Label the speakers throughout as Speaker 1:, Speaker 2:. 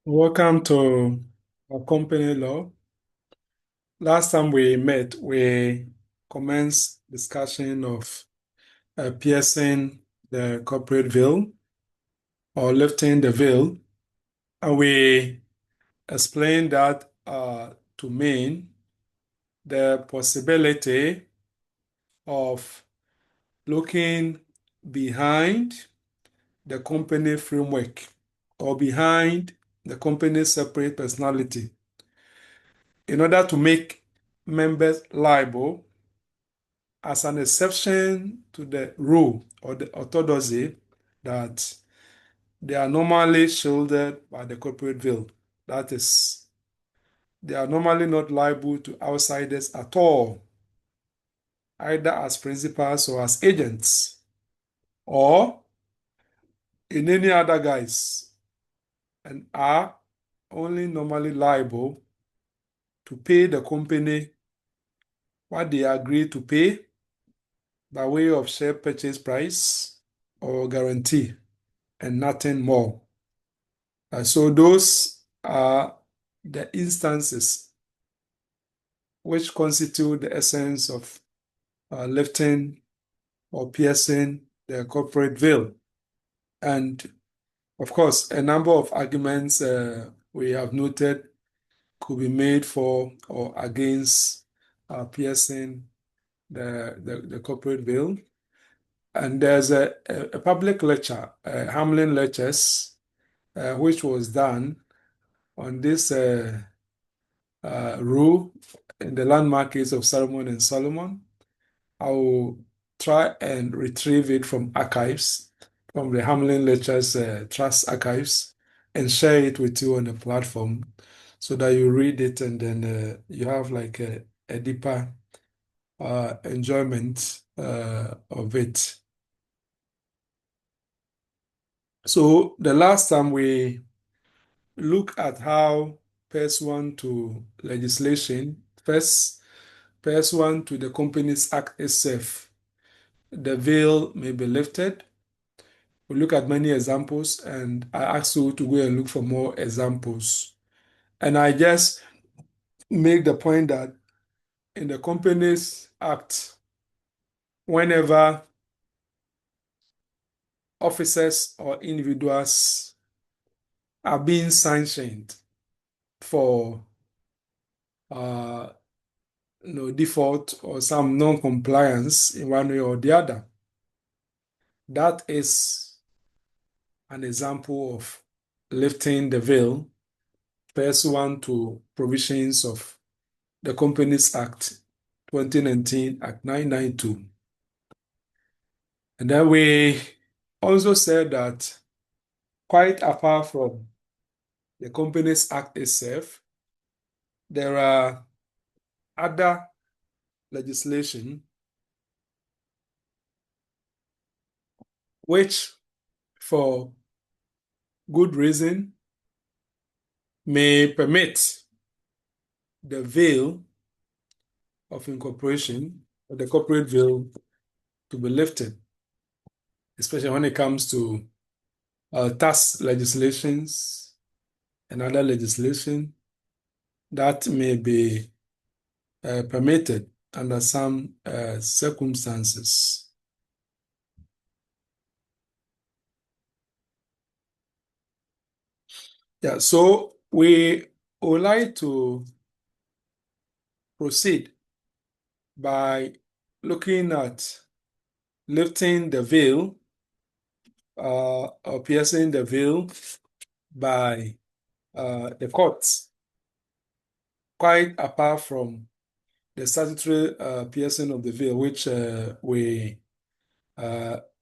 Speaker 1: Welcome to our company law. Last time we met, we commenced discussion of piercing the corporate veil or lifting the veil, and we explained that to mean the possibility of looking behind the company framework or behind the company's separate personality in order to make members liable as an exception to the rule or the orthodoxy that they are normally shielded by the corporate veil. That is, they are normally not liable to outsiders at all, either as principals or as agents, or in any other guise, and are only normally liable to pay the company what they agree to pay by way of share purchase price or guarantee, and nothing more. So those are the instances which constitute the essence of lifting or piercing the corporate veil. And of course, a number of arguments we have noted could be made for or against piercing the corporate veil. And there's a public lecture, Hamlin Lectures, which was done on this rule in the landmark case of Solomon and Solomon. I will try and retrieve it from archives, from the Hamlin Lectures Trust archives, and share it with you on the platform so that you read it and then you have like a deeper enjoyment of it. So the last time we look at how pursuant to legislation, first, pursuant to the Companies Act itself, the veil may be lifted. We look at many examples, and I ask you to go and look for more examples. And I just make the point that in the Companies Act, whenever officers or individuals are being sanctioned for default or some non-compliance in one way or the other, that is an example of lifting the veil pursuant to provisions of the Companies Act 2019, Act 992. And then we also said that quite apart from the Companies Act itself, there are other legislation which, for good reason, may permit the veil of incorporation or the corporate veil to be lifted, especially when it comes to tax legislations and other legislation that may be permitted under some circumstances. Yeah, so we would like to proceed by looking at lifting the veil or piercing the veil by the courts, quite apart from the statutory piercing of the veil, which we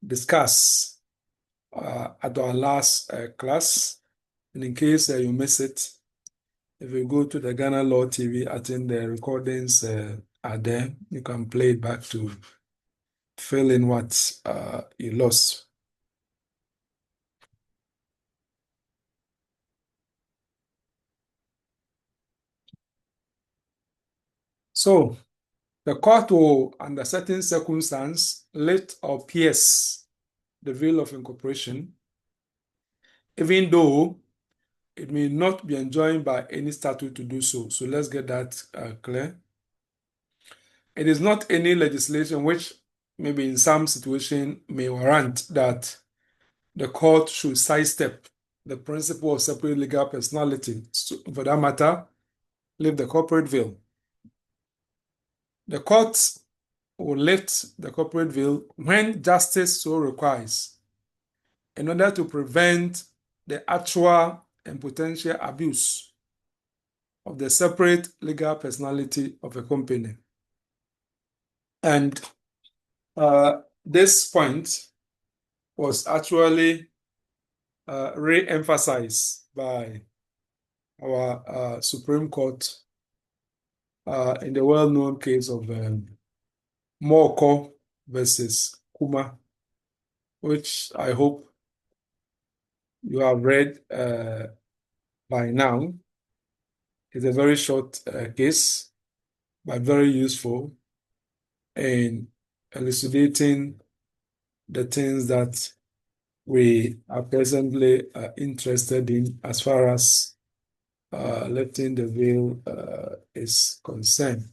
Speaker 1: discussed at our last class. And in case you miss it, if you go to the Ghana Law TV, I think the recordings are there. You can play it back to fill in what you lost. So the court will, under certain circumstances, lift or pierce the veil of incorporation, even though it may not be enjoined by any statute to do so. So let's get that clear. It is not any legislation which maybe in some situation may warrant that the court should sidestep the principle of separate legal personality. So for that matter, lift the corporate veil. The court will lift the corporate veil when justice so requires, in order to prevent the actual and potential abuse of the separate legal personality of a company. And this point was actually re-emphasized by our Supreme Court in the well-known case of Morkor versus Kuma, which I hope you have read by now. It's a very short case, but very useful in elucidating the things that we are presently interested in as far as lifting the veil is concerned.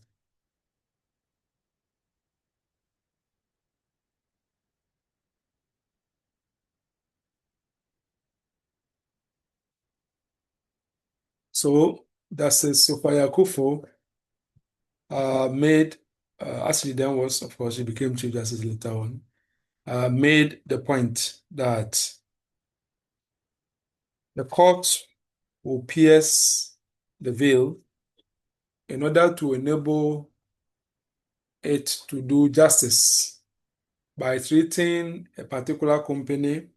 Speaker 1: So that's Sophia Akuffo made, as she then was, of course, she became Chief Justice later on, made the point that the court will pierce the veil in order to enable it to do justice by treating a particular company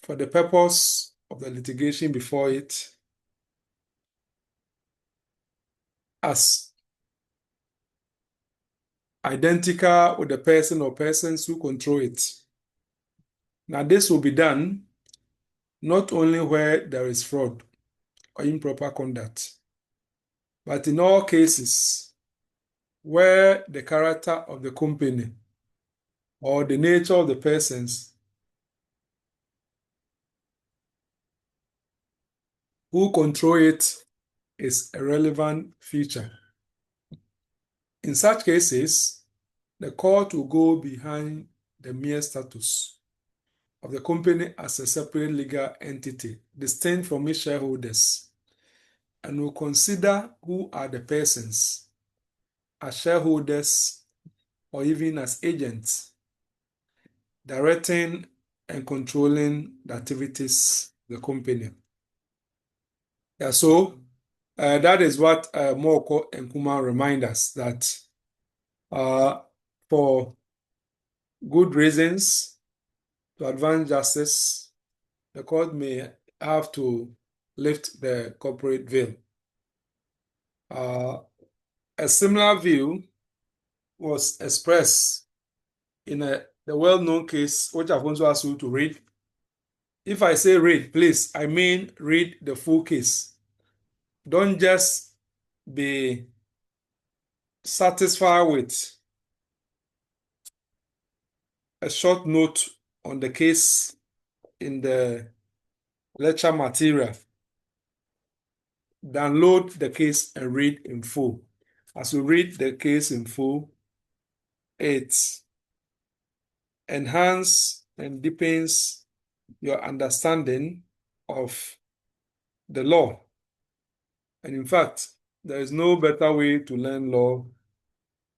Speaker 1: for the purpose of the litigation before it as identical with the person or persons who control it. Now, this will be done not only where there is fraud or improper conduct, but in all cases where the character of the company or the nature of the persons who control it is a relevant feature. In such cases, the court will go behind the mere status of the company as a separate legal entity, distinct from its shareholders, and will consider who are the persons as shareholders or even as agents directing and controlling the activities of the company. Yeah, so that is what Morkor and Kuma remind us, that for good reasons to advance justice, the court may have to lift the corporate veil. A similar view was expressed in the well-known case, which I've also asked you to read. If I say read, please, I mean read the full case. Don't just be satisfied with a short note on the case in the lecture material. Download the case and read in full. As you read the case in full, it enhances and deepens your understanding of the law. And in fact, there is no better way to learn law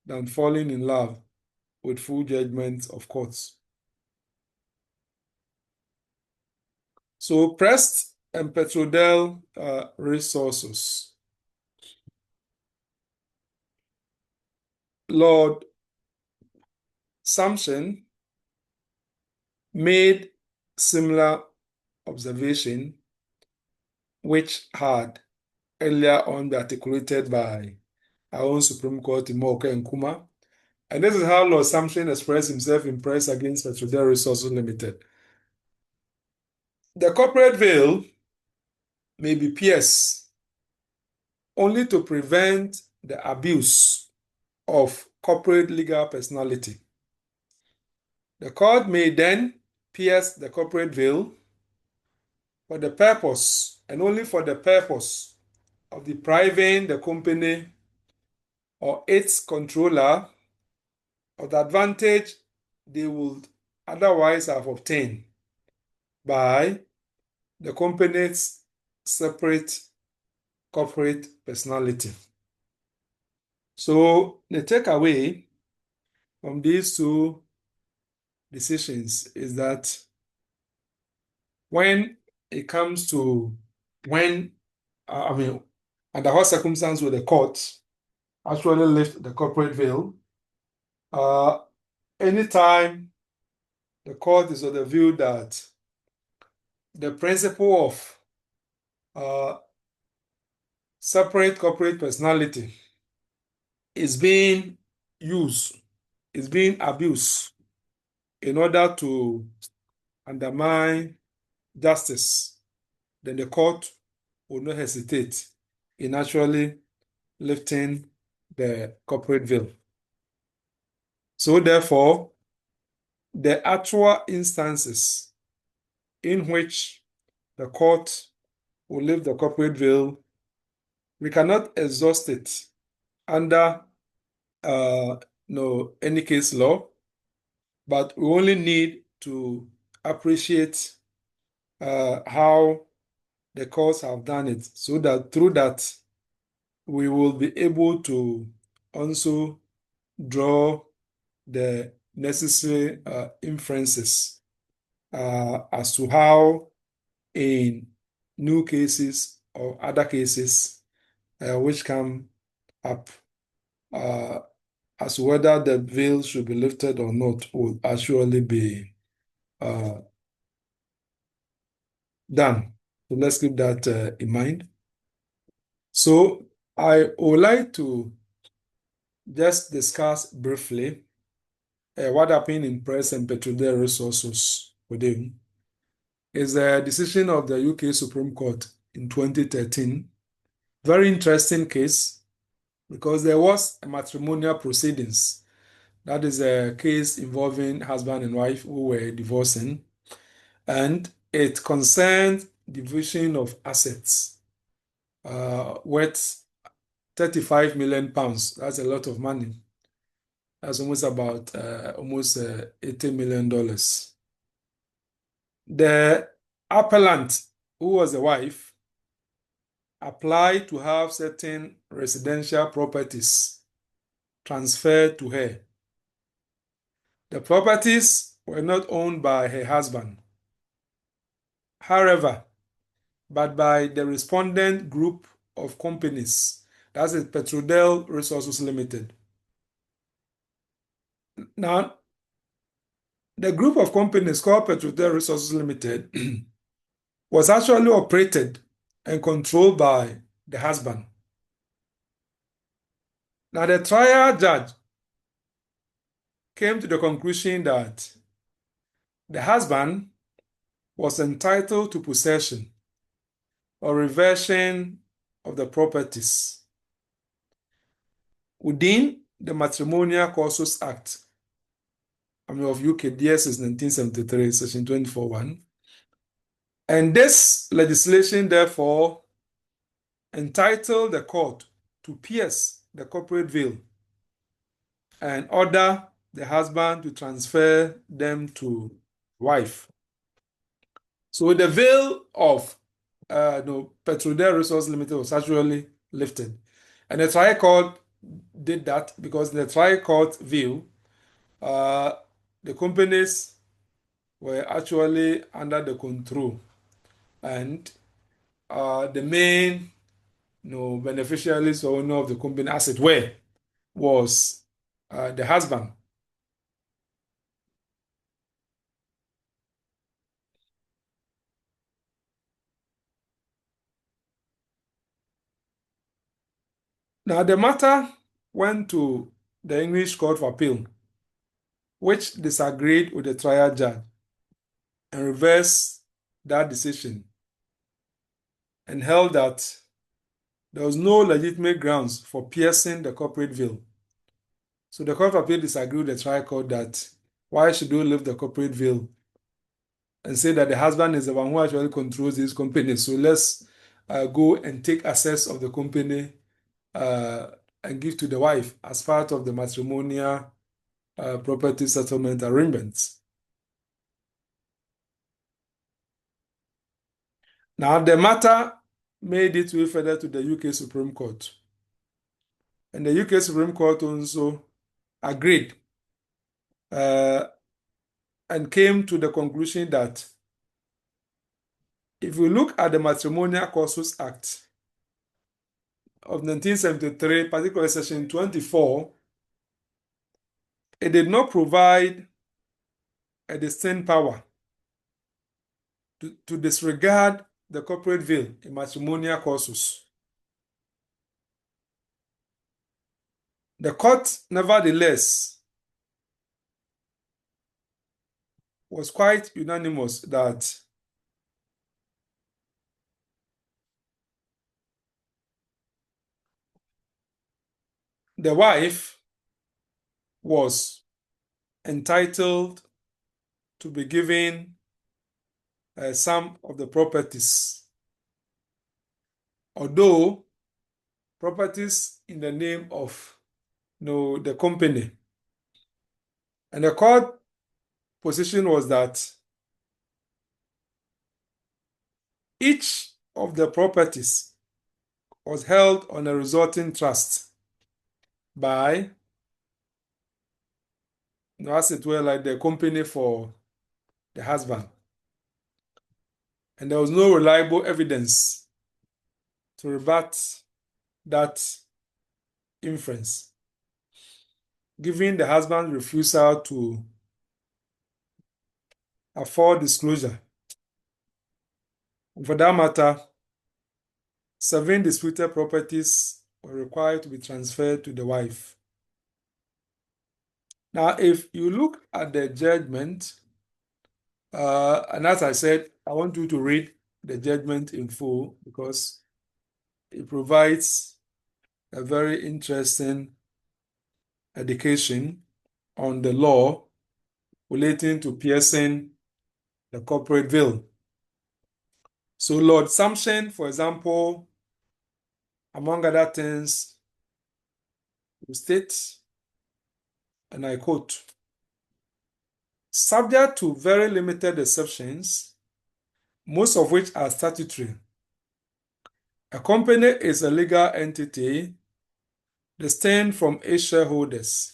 Speaker 1: than falling in love with full judgment of courts. So Prest and Petrodel Resources. Lord Sumption made similar observation, which had earlier on been articulated by our own Supreme Court in Morkor and Kuma. And this is how Lord Sumption expressed himself in Prest against Petrodel Resources Ltd. The corporate veil may be pierced only to prevent the abuse of corporate legal personality. The court may then pierce the corporate veil for the purpose, and only for the purpose, of depriving the company or its controller of the advantage they would otherwise have obtained by the company's separate corporate personality. So the takeaway from these two decisions is that when it comes to under what circumstance will the court actually lift the corporate veil? Anytime the court is of the view that the principle of separate corporate personality is being used, is being abused in order to undermine justice, then the court will not hesitate in actually lifting the corporate veil. So therefore, the actual instances in which the court will lift the corporate veil, we cannot exhaust it under any case law, but we only need to appreciate how the courts have done it, so that through that we will be able to also draw the necessary inferences as to how in new cases or other cases which come up as to whether the veil should be lifted or not will actually be done. So let's keep that in mind. So I would like to just discuss briefly what happened in Prest and Petrodel Resources Ltd. Is a decision of the UK Supreme Court in 2013. Very interesting case because there was a matrimonial proceedings. That is a case involving husband and wife who were divorcing, and it concerned division of assets worth £35 million. That's a lot of money. That's almost about $80 million. The appellant, who was the wife, applied to have certain residential properties transferred to her. The properties were not owned by her husband, however, but by the respondent group of companies, that's it, Petrodel Resources Ltd. Now, the group of companies called Petrodel Resources Ltd. was actually operated and controlled by the husband. Now, the trial judge came to the conclusion that the husband was entitled to possession or reversion of the properties within the Matrimonial Causes Act of UKDS 1973, Section 24(1). And this legislation, therefore, entitled the court to pierce the corporate veil and order the husband to transfer them to wife. So the veil of Petrodel Resources Ltd. was actually lifted. And the trial court did that because in the trial court view, the companies were actually under the control, and the main beneficiaries or owner of the company, as it were, was the husband. Now the matter went to the English Court of Appeal, which disagreed with the trial judge and reversed that decision and held that there was no legitimate grounds for piercing the corporate veil. So the Court of Appeal disagreed with the trial court that why should we lift the corporate veil and say that the husband is the one who actually controls this company. So let's go and take access of the company and give to the wife as part of the matrimonial property settlement arrangements. Now, the matter made its way further to the UK Supreme Court. And the UK Supreme Court also agreed and came to the conclusion that if you look at the Matrimonial Causes Act of 1973, particularly section 24, it did not provide a distinct power to disregard the corporate veil in matrimonial causes. The court, nevertheless, was quite unanimous that the wife was entitled to be given some of the properties, although properties in the name of the company. And the court position was that each of the properties was held on a resulting trust by, as it were, like the company for the husband. And there was no reliable evidence to rebut that inference, given the husband's refusal to afford disclosure. And for that matter, 7 disputed properties were required to be transferred to the wife. Now, if you look at the judgment, and as I said, I want you to read the judgment in full because it provides a very interesting education on the law relating to piercing the corporate veil. So Lord Sumption, for example, among other things, states, and I quote, subject to very limited exceptions, most of which are statutory, a company is a legal entity distinct from its shareholders.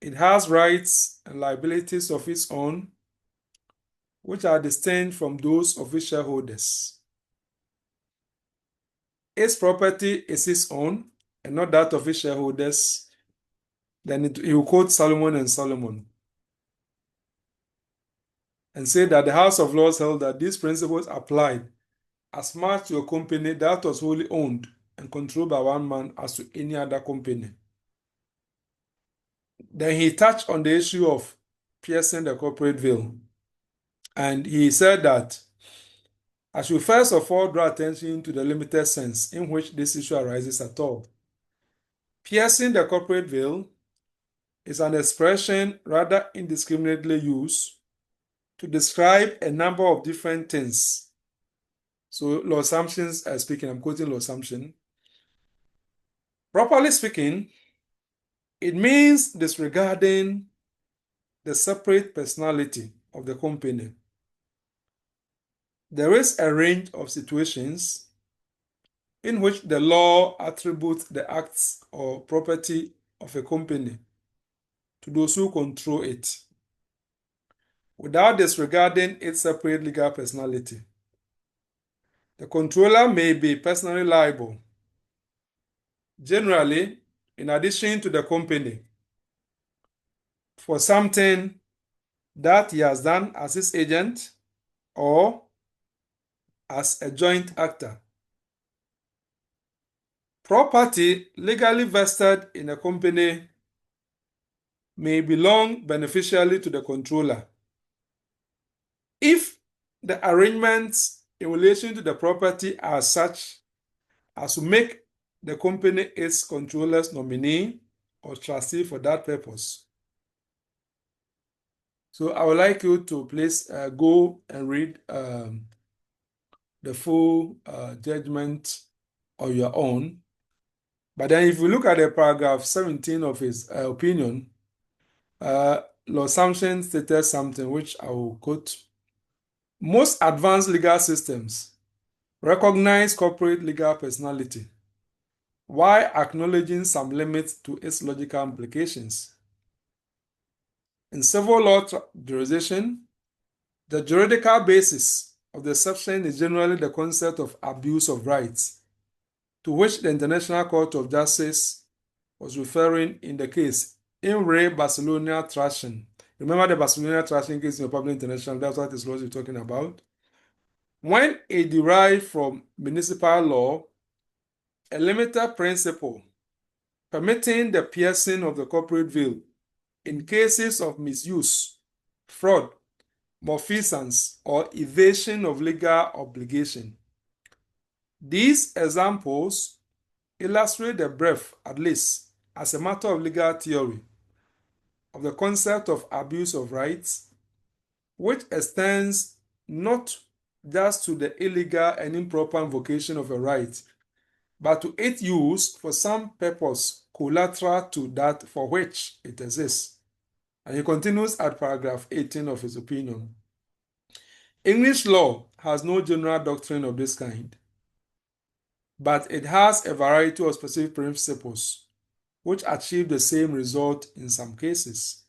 Speaker 1: It has rights and liabilities of its own, which are distinct from those of its shareholders. Its property is its own and not that of its shareholders. Then he will quote Solomon and Solomon and say that the House of Lords held that these principles applied as much to a company that was wholly owned and controlled by one man as to any other company. Then he touched on the issue of piercing the corporate veil. And he said that I should first of all draw attention to the limited sense in which this issue arises at all. Piercing the corporate veil is an expression rather indiscriminately used to describe a number of different things. So Lord Sumption's speaking, I'm quoting Lord Sumption. Properly speaking, it means disregarding the separate personality of the company. There is a range of situations in which the law attributes the acts or property of a company to those who control it, without disregarding its separate legal personality. The controller may be personally liable, generally, in addition to the company, for something that he has done as his agent or as a joint actor. Property legally vested in a company may belong beneficially to the controller if the arrangements in relation to the property are such as to make the company its controller's nominee or trustee for that purpose. So I would like you to please go and read the full judgment on your own. But then if you look at the paragraph 17 of his opinion, Lord Sumption stated something which I will quote. Most advanced legal systems recognize corporate legal personality while acknowledging some limits to its logical implications. In civil law jurisdiction, the juridical basis of the exception is generally the concept of abuse of rights, to which the International Court of Justice was referring in the case in re Barcelona Thrashing. Remember the Barcelona Thrashing case in Republic International, that's what this law is talking about. When it derived from municipal law, a limited principle permitting the piercing of the corporate veil in cases of misuse, fraud, malfeasance, or evasion of legal obligation. These examples illustrate the breadth, at least as a matter of legal theory, of the concept of abuse of rights, which extends not just to the illegal and improper invocation of a right, but to its use for some purpose collateral to that for which it exists. And he continues at paragraph 18 of his opinion. English law has no general doctrine of this kind, but it has a variety of specific principles which achieve the same result in some cases.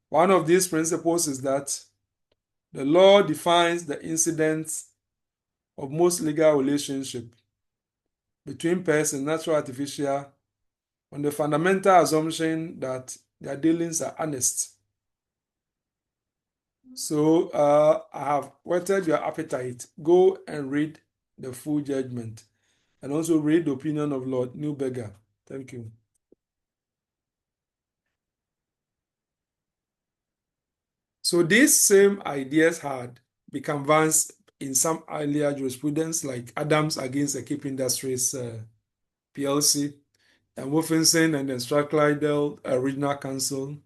Speaker 1: One of these principles is that the law defines the incidents of most legal relationship between persons, natural or artificial, on the fundamental assumption that their dealings are honest. So I have whetted your appetite. Go and read the full judgment and also read the opinion of Lord Newberger. Thank you. So these same ideas had become advanced in some earlier jurisprudence like Adams against the Cape Industries Plc and Woolfson and then Strathclyde Regional Council,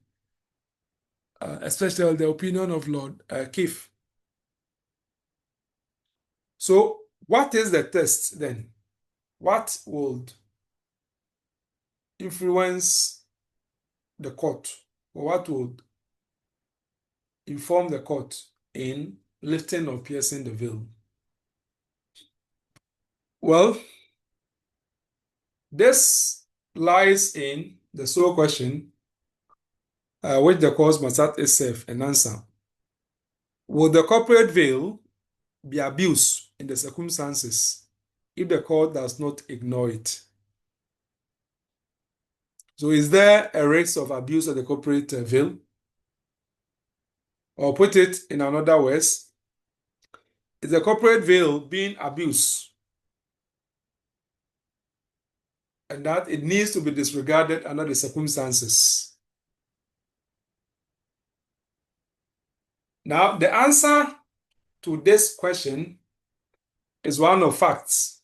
Speaker 1: especially the opinion of Lord Keith. So what is the test then? What would influence the court, or what would inform the court in lifting or piercing the veil? Well, this lies in the sole question which the court must ask itself and answer. Will the corporate veil be abused in the circumstances if the court does not ignore it? So is there a risk of abuse of the corporate veil? Or put it in another words, is the corporate veil being abused and that it needs to be disregarded under the circumstances? Now, the answer to this question is one of facts.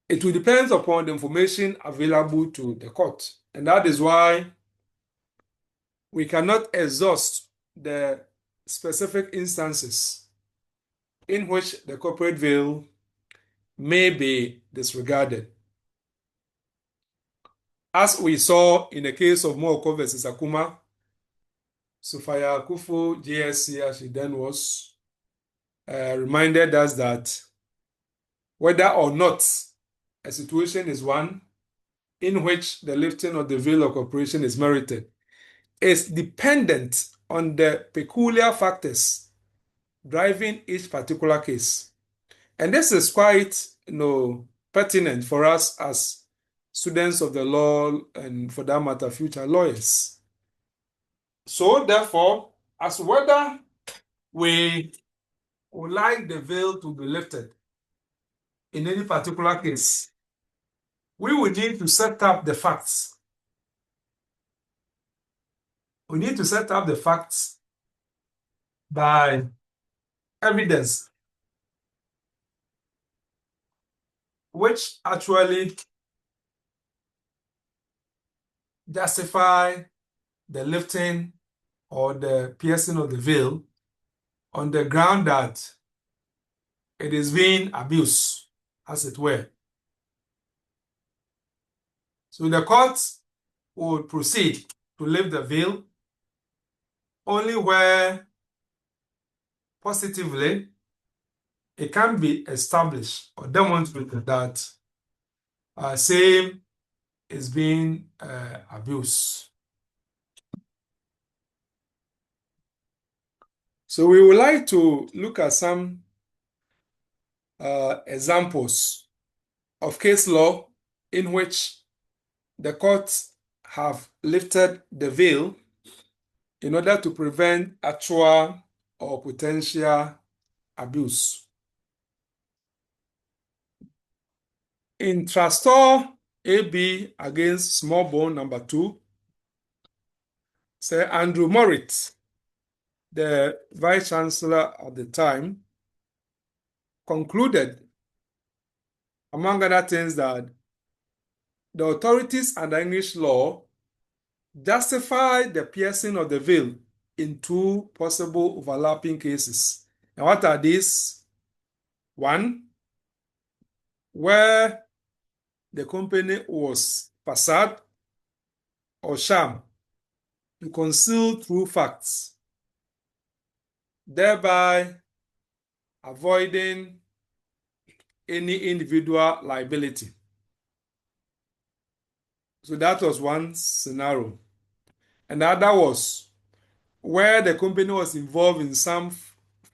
Speaker 1: It will depend upon the information available to the court, and that is why we cannot exhaust the specific instances in which the corporate veil may be disregarded. As we saw in the case of Morkor versus Kuma, Sophia Akuffo JSC, as she then was, reminded us that whether or not a situation is one in which the lifting of the veil of cooperation is merited is dependent on the peculiar factors driving each particular case. And this is quite, pertinent for us as students of the law and, for that matter, future lawyers. So, therefore, as whether we would like the veil to be lifted in any particular case, we would need to set up the facts. We need to set up the facts by evidence which actually justify the lifting or the piercing of the veil on the ground that it is being abused, as it were. So the court would proceed to lift the veil only where positively it can be established or demonstrated that same is being abused. So we would like to look at some examples of case law in which the courts have lifted the veil in order to prevent actual or potential abuse. In Trustor AB against Smallbone number 2, Sir Andrew Moritz, the Vice Chancellor at the time, concluded, among other things, that the authorities under English law justify the piercing of the veil in two possible overlapping cases. And what are these? One, where the company was façade or sham to conceal true facts, thereby avoiding any individual liability. So that was one scenario. And the other was where the company was involved in some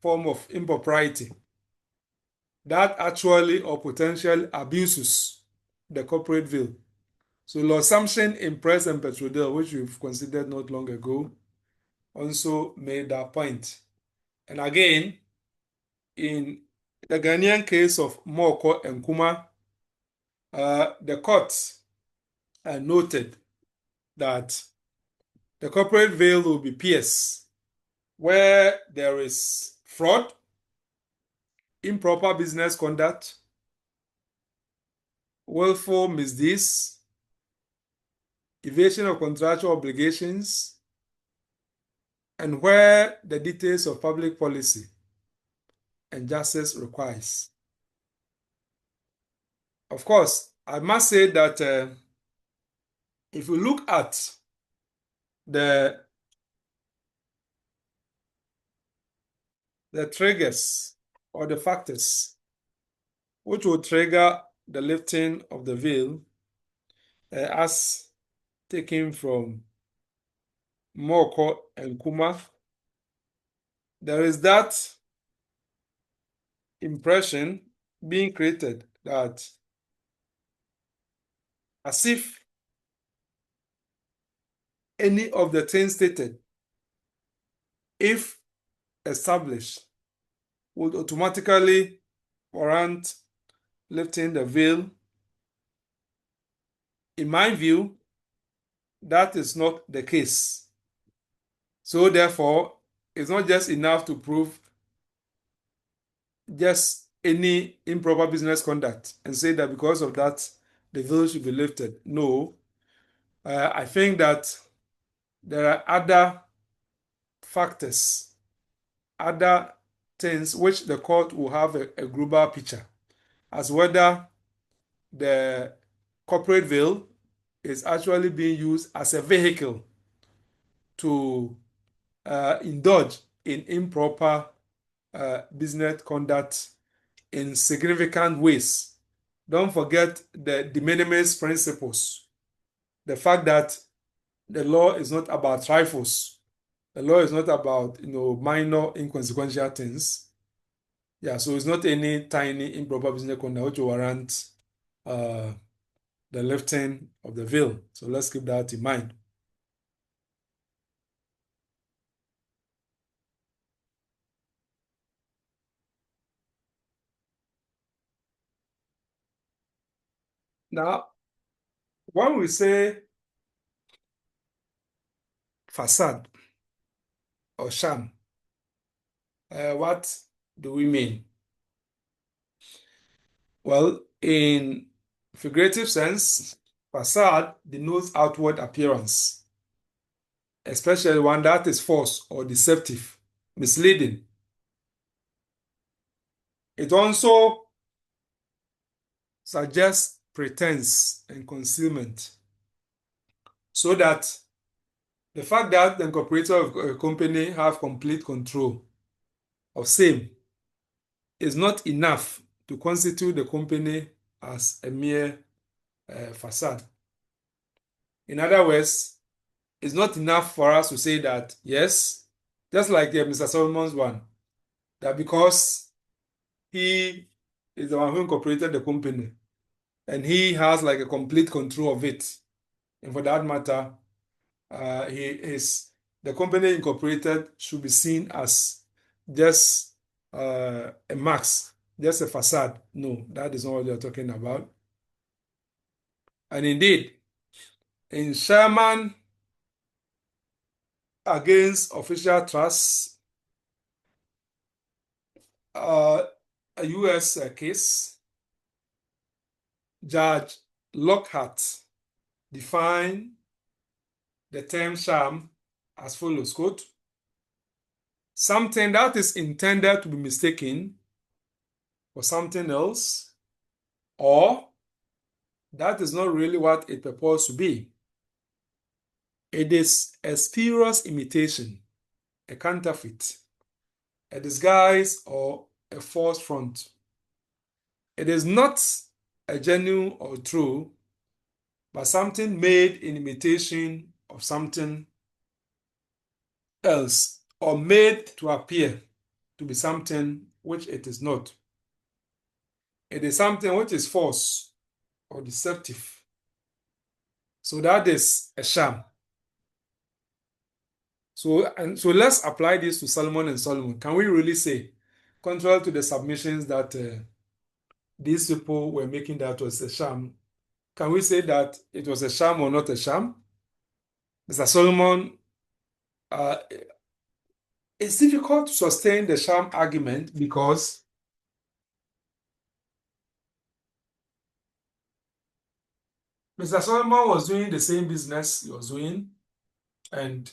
Speaker 1: form of impropriety that actually or potentially abuses the corporate veil. So Lord Sumption in Prest and Petrodel, which we've considered not long ago, also made that point. And again, in the Ghanaian case of Morkor and Kuma, the court noted that the corporate veil will be pierced where there is fraud, improper business conduct, willful misdeeds, evasion of contractual obligations, and where the details of public policy and justice requires. Of course, I must say that if you look at the triggers or the factors which will trigger the lifting of the veil, as taken from Morkor and Kuma, there is that impression being created that as if any of the things stated, if established, would automatically warrant lifting the veil. In my view, that is not the case. So therefore, it's not just enough to prove just any improper business conduct and say that because of that, the veil should be lifted. No, I think that there are other factors, other things which the court will have a global picture as whether the corporate veil is actually being used as a vehicle to indulge in improper business conduct in significant ways. Don't forget the de minimis principles. The fact that the law is not about trifles. The law is not about minor inconsequential things. Yeah, so it's not any tiny improper business conduct which will warrant the lifting of the veil. So let's keep that in mind. Now, when we say façade or sham, what do we mean? Well, in figurative sense, façade denotes outward appearance. especially one that is false or deceptive, misleading. It also suggests pretense and concealment, so that the fact that the incorporator of a company have complete control of same is not enough to constitute the company as a mere facade. In other words, it's not enough for us to say that, yes, just like Mr. Solomon's one, that because he is the one who incorporated the company and he has like a complete control of it, and for that matter, the company incorporated should be seen as just a mask, just a facade. No, that is not what we are talking about. And indeed, in Sherman against official trust, a US case, Judge Lockhart defined the term sham as follows, quote, something that is intended to be mistaken for something else, or that is not really what it purports to be. It is a spurious imitation, a counterfeit, a disguise, or a false front. It is not a genuine or true, but something made in imitation of something else, or made to appear to be something which it is not. It is something which is false or deceptive. So that is a sham. So let's apply this to Solomon and Solomon. Can we really say, contrary to the submissions that these people were making, that was a sham, can we say that it was a sham or not a sham? Mr. Solomon, it's difficult to sustain the sham argument because Mr. Solomon was doing the same business he was doing, and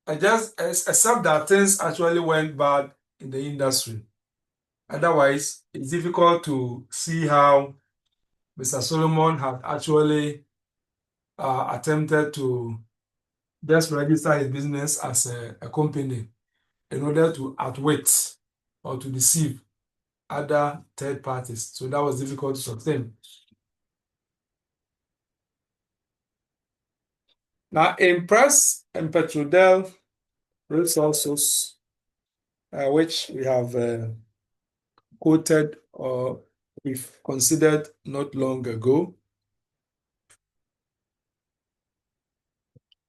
Speaker 1: except that things actually went bad in the industry. Otherwise, it's difficult to see how Mr. Solomon had actually attempted to just register his business as a company in order to outwit or to deceive other third parties. So that was difficult to sustain. Now, in Prest and Petrodel Resources, which we have quoted or we've considered not long ago,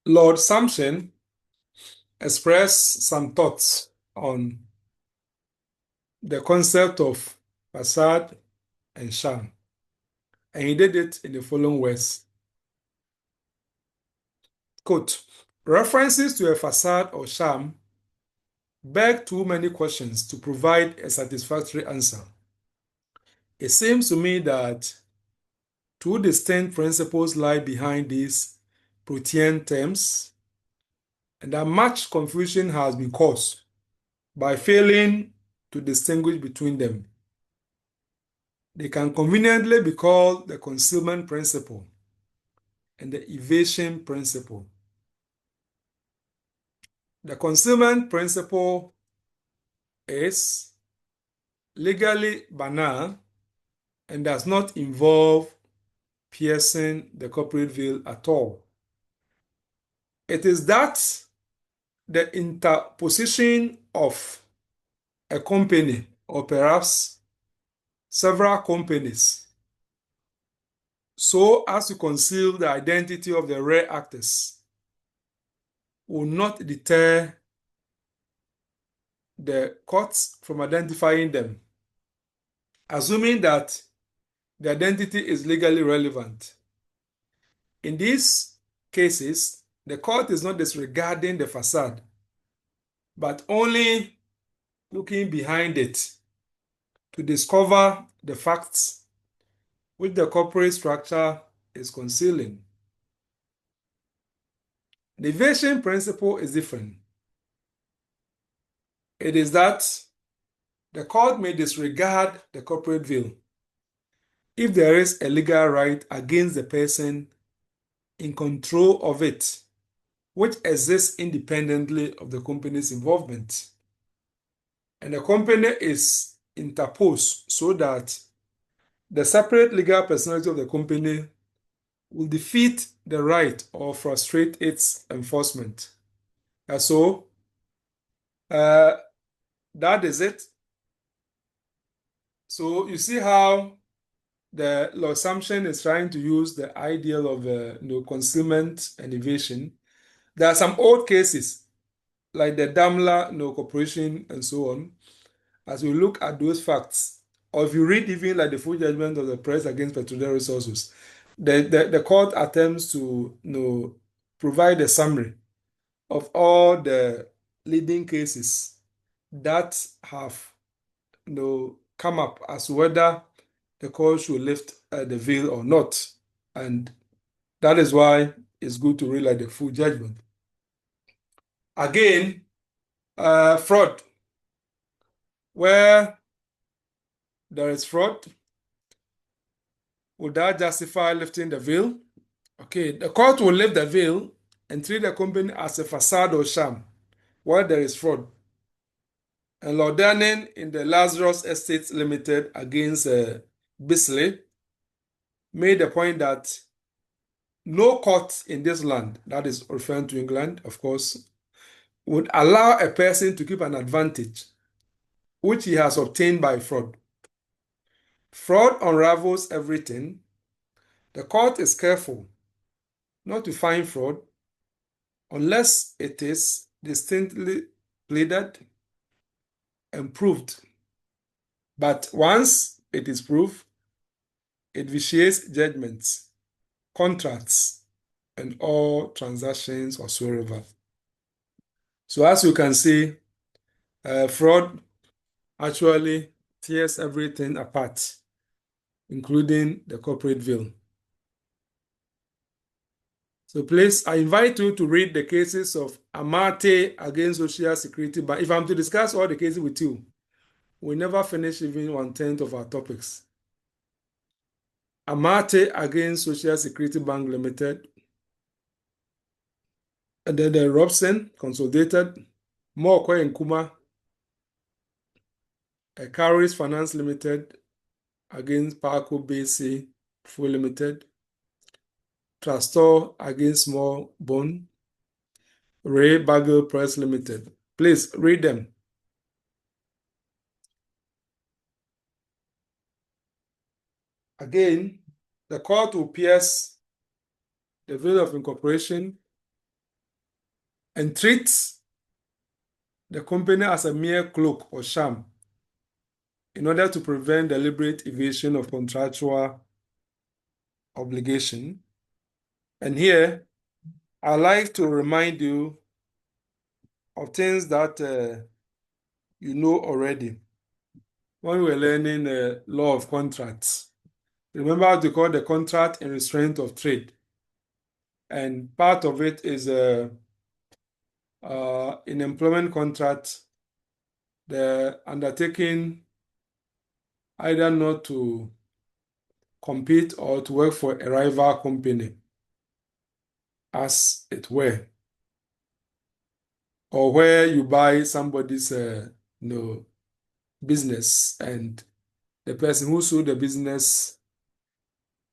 Speaker 1: Lord Sumption expressed some thoughts on the concept of facade and sham, and he did it in the following words. Quote, references to a facade or sham beg too many questions to provide a satisfactory answer. It seems to me that two distinct principles lie behind these protean terms, and that much confusion has been caused by failing to distinguish between them. They can conveniently be called the concealment principle and the evasion principle. The concealment principle is legally banal and does not involve piercing the corporate veil at all. It is that the interposition of a company, or perhaps several companies, so as to conceal the identity of the rare actors, will not deter the courts from identifying them, assuming that the identity is legally relevant. In these cases, the court is not disregarding the facade, but only looking behind it to discover the facts which the corporate structure is concealing. The evasion principle is different. It is that the court may disregard the corporate veil if there is a legal right against the person in control of it, which exists independently of the company's involvement. And the company is interposed so that the separate legal personality of the company will defeat the right or frustrate its enforcement. And so, that is it. So you see how the Lord Sumption is trying to use the ideal of concealment and evasion. There are some old cases like the Daimler Corporation and so on. As we look at those facts, or if you read even like the full judgment of the Prest against Petrodel Resources, the court attempts to provide a summary of all the leading cases that have come up as whether the court should lift the veil or not. And that is why it's good to read like the full judgment. Again, fraud. Where there is fraud, would that justify lifting the veil? Okay, the court will lift the veil and treat the company as a facade or sham where there is fraud. And Lord Danning in the Lazarus Estates Limited against Bisley made the point that no court in this land, that is referring to England, of course, would allow a person to keep an advantage which he has obtained by fraud. Fraud unravels everything. The court is careful not to find fraud unless it is distinctly pleaded and proved. But once it is proved, it vitiates judgments, contracts, and all transactions whatsoever. So as you can see, fraud actually tears everything apart, including the corporate veil. So please, I invite you to read the cases of Amate against Social Security. But if I'm to discuss all the cases with you, we never finish even 1/10 of our topics. Amate against Social Security Bank Limited. And then the Robson Consolidated, Morkor and Kuma, Carries Finance Limited against Parco BC Full Limited, Trustor against Small Bone, Ray Bagel Press Limited. Please read them. Again, the court will pierce the veil of incorporation and treat the company as a mere cloak or sham in order to prevent deliberate evasion of contractual obligation. And here, I like to remind you of things that you know already. When we were learning the law of contracts, remember how to call the contract in restraint of trade. And part of it is in employment contract, the undertaking either not to compete or to work for a rival company, as it were, or where you buy somebody's business and the person who sold the business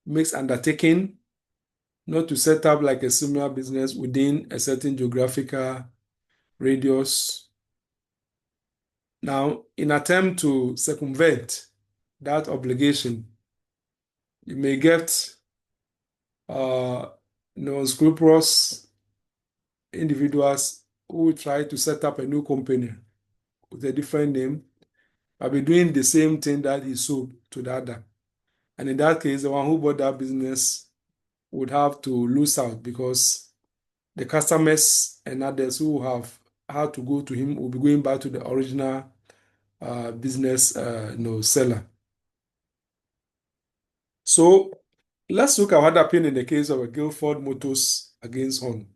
Speaker 1: makes undertaking not to set up like a similar business within a certain geographical radius. Now, in attempt to circumvent that obligation, you may get unscrupulous individuals who try to set up a new company with a different name, but be doing the same thing that he sold to the other. And in that case, the one who bought that business would have to lose out because the customers and others who have had to go to him will be going back to the original business seller. So let's look at what happened in the case of a Guildford Motors against Horn.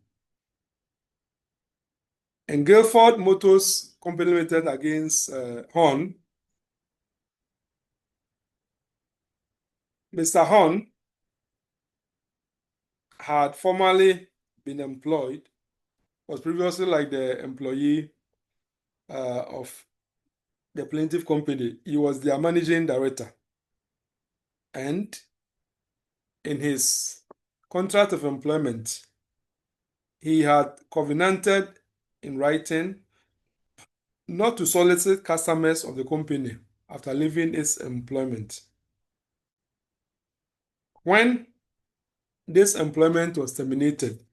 Speaker 1: In Guildford Motors Company Limited against Horn, Mr. Horn had formerly been employed, was previously like the employee of the plaintiff company. He was their managing director. And in his contract of employment, he had covenanted in writing not to solicit customers of the company after leaving its employment. When this employment was terminated,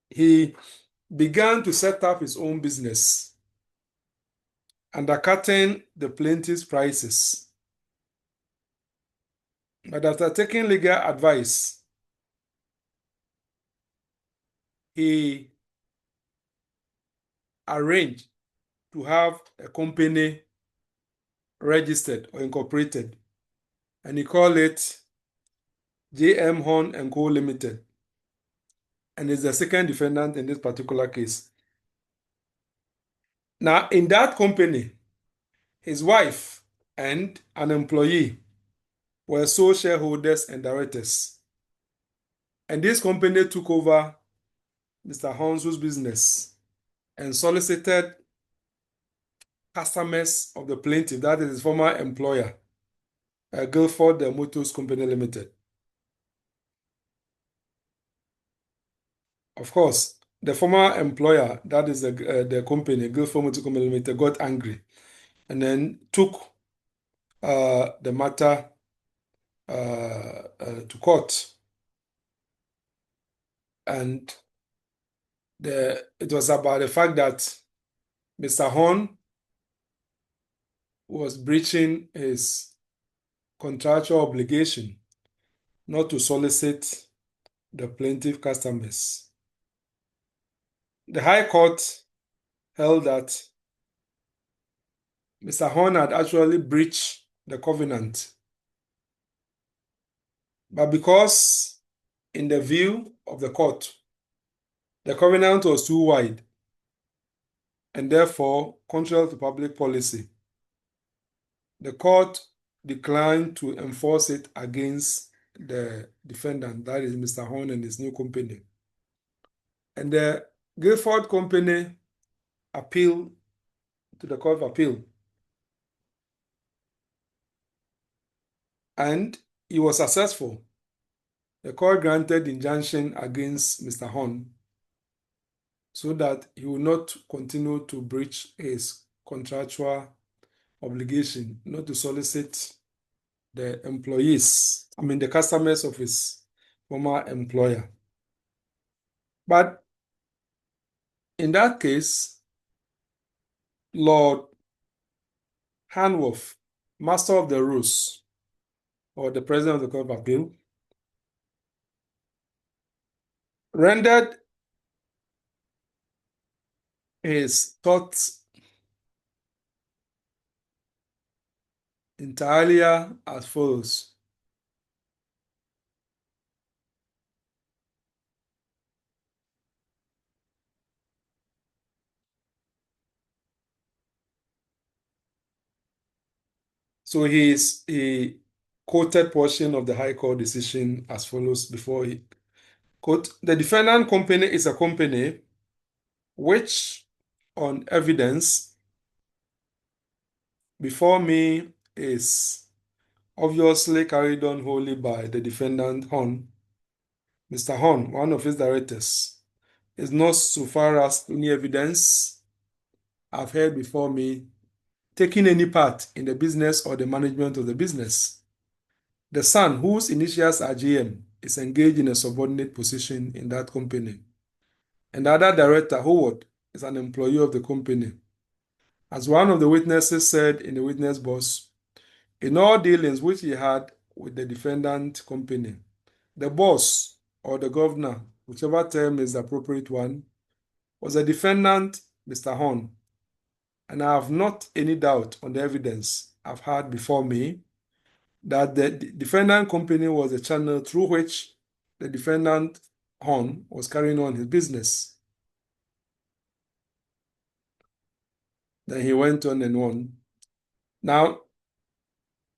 Speaker 1: he began to set up his own business, undercutting the plaintiff's prices. But after taking legal advice, he arranged to have a company registered or incorporated, and he called it J.M. Horn & Co. Limited, and is the second defendant in this particular case. Now, in that company, his wife and an employee were sole shareholders and directors. And this company took over Mr. Horn's business and solicited customers of the plaintiff, that is his former employer, Guildford Motors Company Limited. Of course, the former employer, that is the company, Guildford Motors Company Limited, got angry and then took the matter to court. And it was about the fact that Mr. Horn was breaching his contractual obligation not to solicit the plaintiff customers. The High Court held that Mr. Horn had actually breached the covenant, but because in the view of the court, the covenant was too wide and therefore contrary to public policy, the court declined to enforce it against the defendant, that is Mr. Horn and his new company. And the Guildford Company appealed to the Court of Appeal. And he was successful. The court granted injunction against Mr. Horn so that he will not continue to breach his contractual obligation not to solicit the the customers of his former employer. But in that case, Lord Hanworth, Master of the Rules, or the President of the Court of Appeal, rendered his thoughts entirely as follows. So he quoted portion of the High Court decision as follows before he quote, "The defendant company is a company which, on evidence before me, is obviously carried on wholly by the defendant Horn. Mr. Horn, one of his directors, is not, so far as any evidence I've heard before me, taking any part in the business or the management of the business. The son, whose initials are GM, is engaged in a subordinate position in that company. And the other director, Howard, is an employee of the company. As one of the witnesses said in the witness box, in all dealings which he had with the defendant company, the boss or the governor, whichever term is the appropriate one, was the defendant, Mr. Horn. And I have not any doubt on the evidence I've had before me that the defendant company was the channel through which the defendant Horn was carrying on his business. Then he went on and on. Now,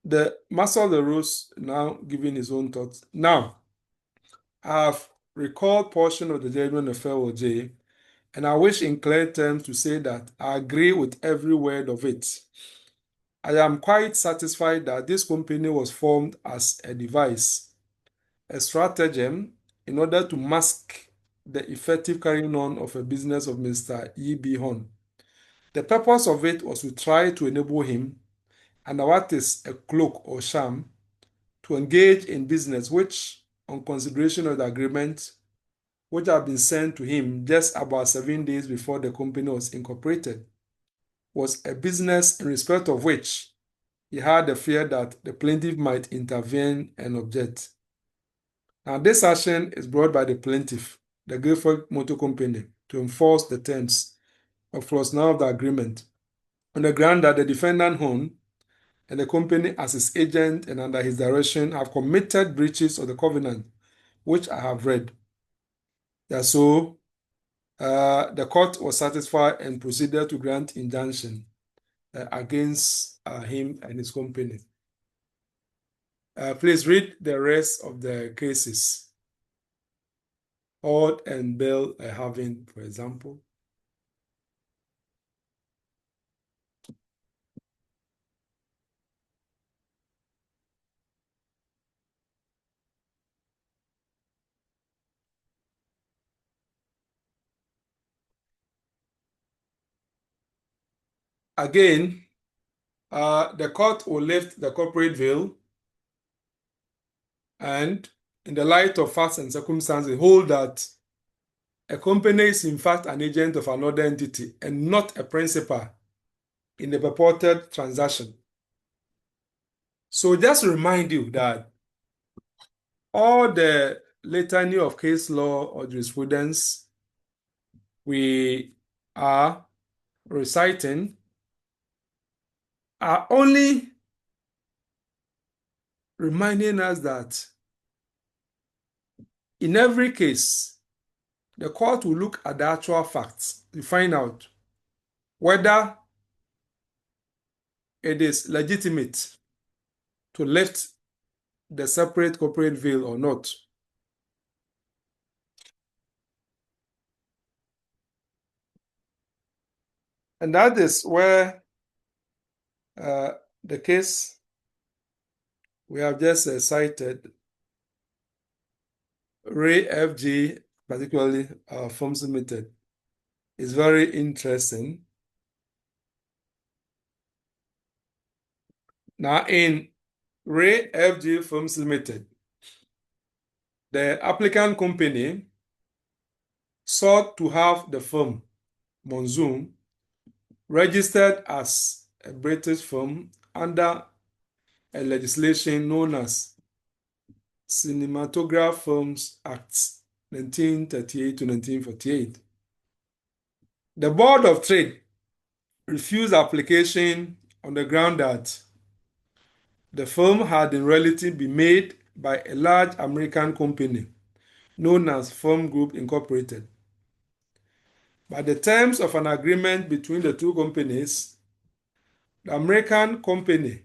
Speaker 1: the master of the rules now giving his own thoughts. Now, I have recalled portion of the judgment of FLJ, and I wish in clear terms to say that I agree with every word of it. I am quite satisfied that this company was formed as a device, a stratagem, in order to mask the effective carrying on of a business of Mr. E.B. Horn. The purpose of it was to try to enable him, under what is a cloak or sham, to engage in business which, on consideration of the agreement, which had been sent to him just about 7 days before the company was incorporated, was a business in respect of which he had the fear that the plaintiff might intervene and object. Now, this action is brought by the plaintiff, the Guilford Motor Company, to enforce the terms of clause 9 of the agreement on the ground that the defendant Horn and the company as his agent and under his direction have committed breaches of the covenant, which I have read. So, the court was satisfied and proceeded to grant injunction against him and his company. Please read the rest of the cases. Hord and Bell having, for example. Again, the court will lift the corporate veil and, in the light of facts and circumstances, hold that a company is in fact an agent of another entity and not a principal in the purported transaction. So just to remind you that all the litany of case law or jurisprudence we are reciting are only reminding us that in every case, the court will look at the actual facts to find out whether it is legitimate to lift the separate corporate veil or not. And that is where the case we have just cited, Ray FG, particularly Firms Limited, is very interesting. Now, in Ray FG Firms Limited, the applicant company sought to have the firm, Monzoom, registered as a British firm under a legislation known as Cinematograph Films Act 1938 to 1948. The Board of Trade refused application on the ground that the film had in reality been made by a large American company known as Film Group Incorporated. By the terms of an agreement between the two companies, the American company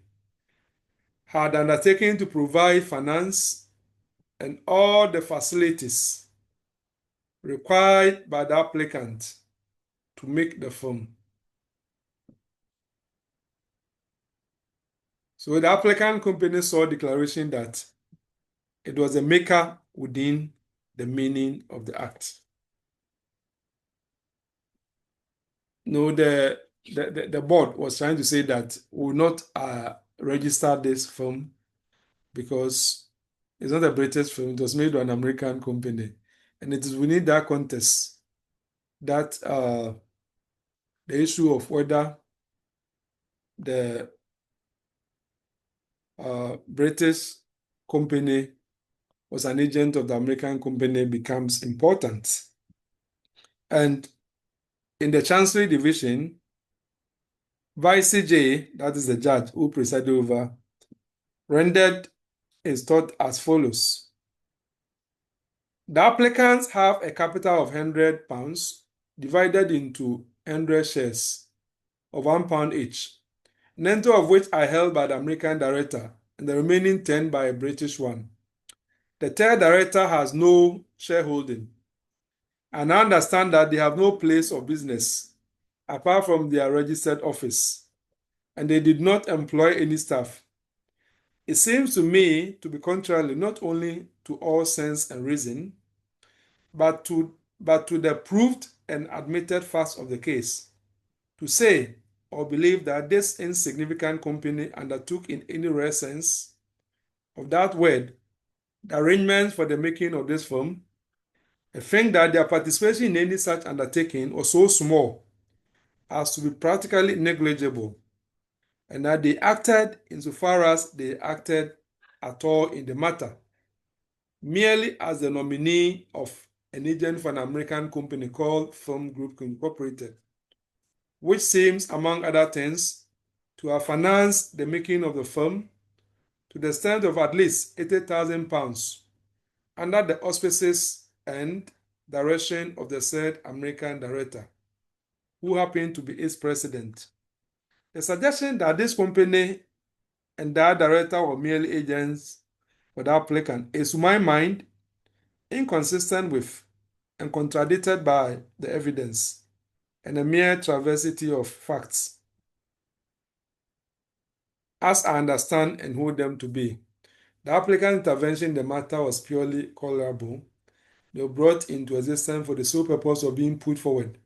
Speaker 1: had undertaken to provide finance and all the facilities required by the applicant to make the film. So the applicant company saw a declaration that it was a maker within the meaning of the act. No, the board was trying to say that we will not register this film because it's not a British film, it was made by an American company. And it is within that context that the issue of whether the British company was an agent of the American company becomes important. And in the Chancery Division, Vice J, that is the judge who presided over, rendered his thought as follows. The applicants have a capital of £100 divided into 100 shares of £1 each, 90 of which are held by the American director and the remaining 10 by a British one. The third director has no shareholding, and I understand that they have no place of business apart from their registered office, and they did not employ any staff. It seems to me to be contrary not only to all sense and reason, but to the proved and admitted facts of the case, to say or believe that this insignificant company undertook in any rare sense of that word the arrangements for the making of this film. I think that their participation in any such undertaking was so small as to be practically negligible, and that they acted insofar as they acted at all in the matter, merely as the nominee of an agent for an American company called Film Group Incorporated, which seems, among other things, to have financed the making of the film to the extent of at least £80,000 under the auspices and direction of the said American director, who happened to be its president. The suggestion that this company and that director were merely agents for the applicant is, to my mind, inconsistent with and contradicted by the evidence, and a mere travesty of facts, as I understand and hold them to be. The applicant's intervention in the matter was purely colorable. They were brought into existence for the sole purpose of being put forward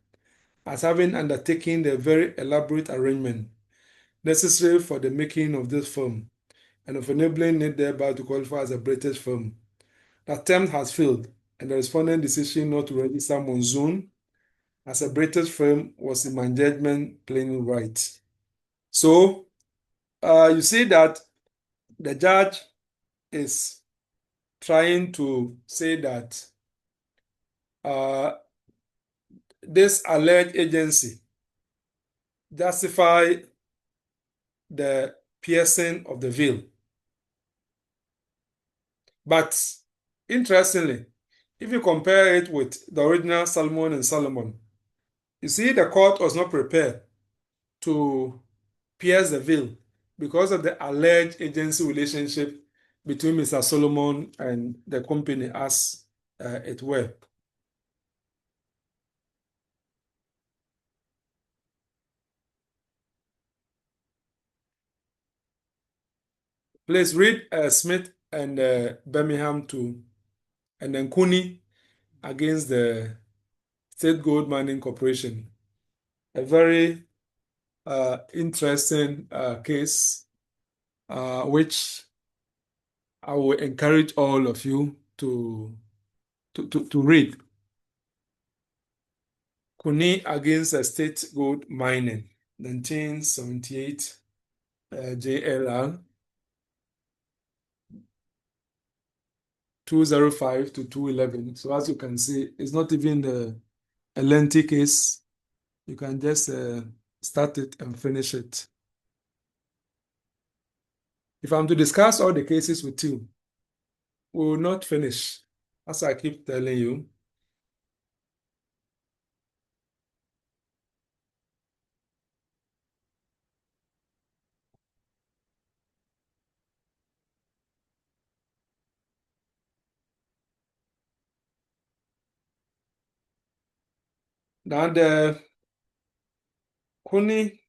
Speaker 1: as having undertaken the very elaborate arrangement necessary for the making of this film, and of enabling it thereby to qualify as a British film. The attempt has failed, and the respondent's decision not to register Monsoon as a British film was, in my judgment, plainly right. So, you see that the judge is trying to say that this alleged agency justify the piercing of the veil. But interestingly, if you compare it with the original Solomon and Solomon, you see the court was not prepared to pierce the veil because of the alleged agency relationship between Mr. Solomon and the company, as it were. Please read Smith and Birmingham too, and then Cooney against the State Gold Mining Corporation. A very interesting case, which I will encourage all of you to read. Cooney against the State Gold Mining, 1978, JLR 205 to 211. So as you can see, it's not even a lengthy case. You can just start it and finish it. If I'm to discuss all the cases with you, we will not finish, as I keep telling you. Now, the Cooney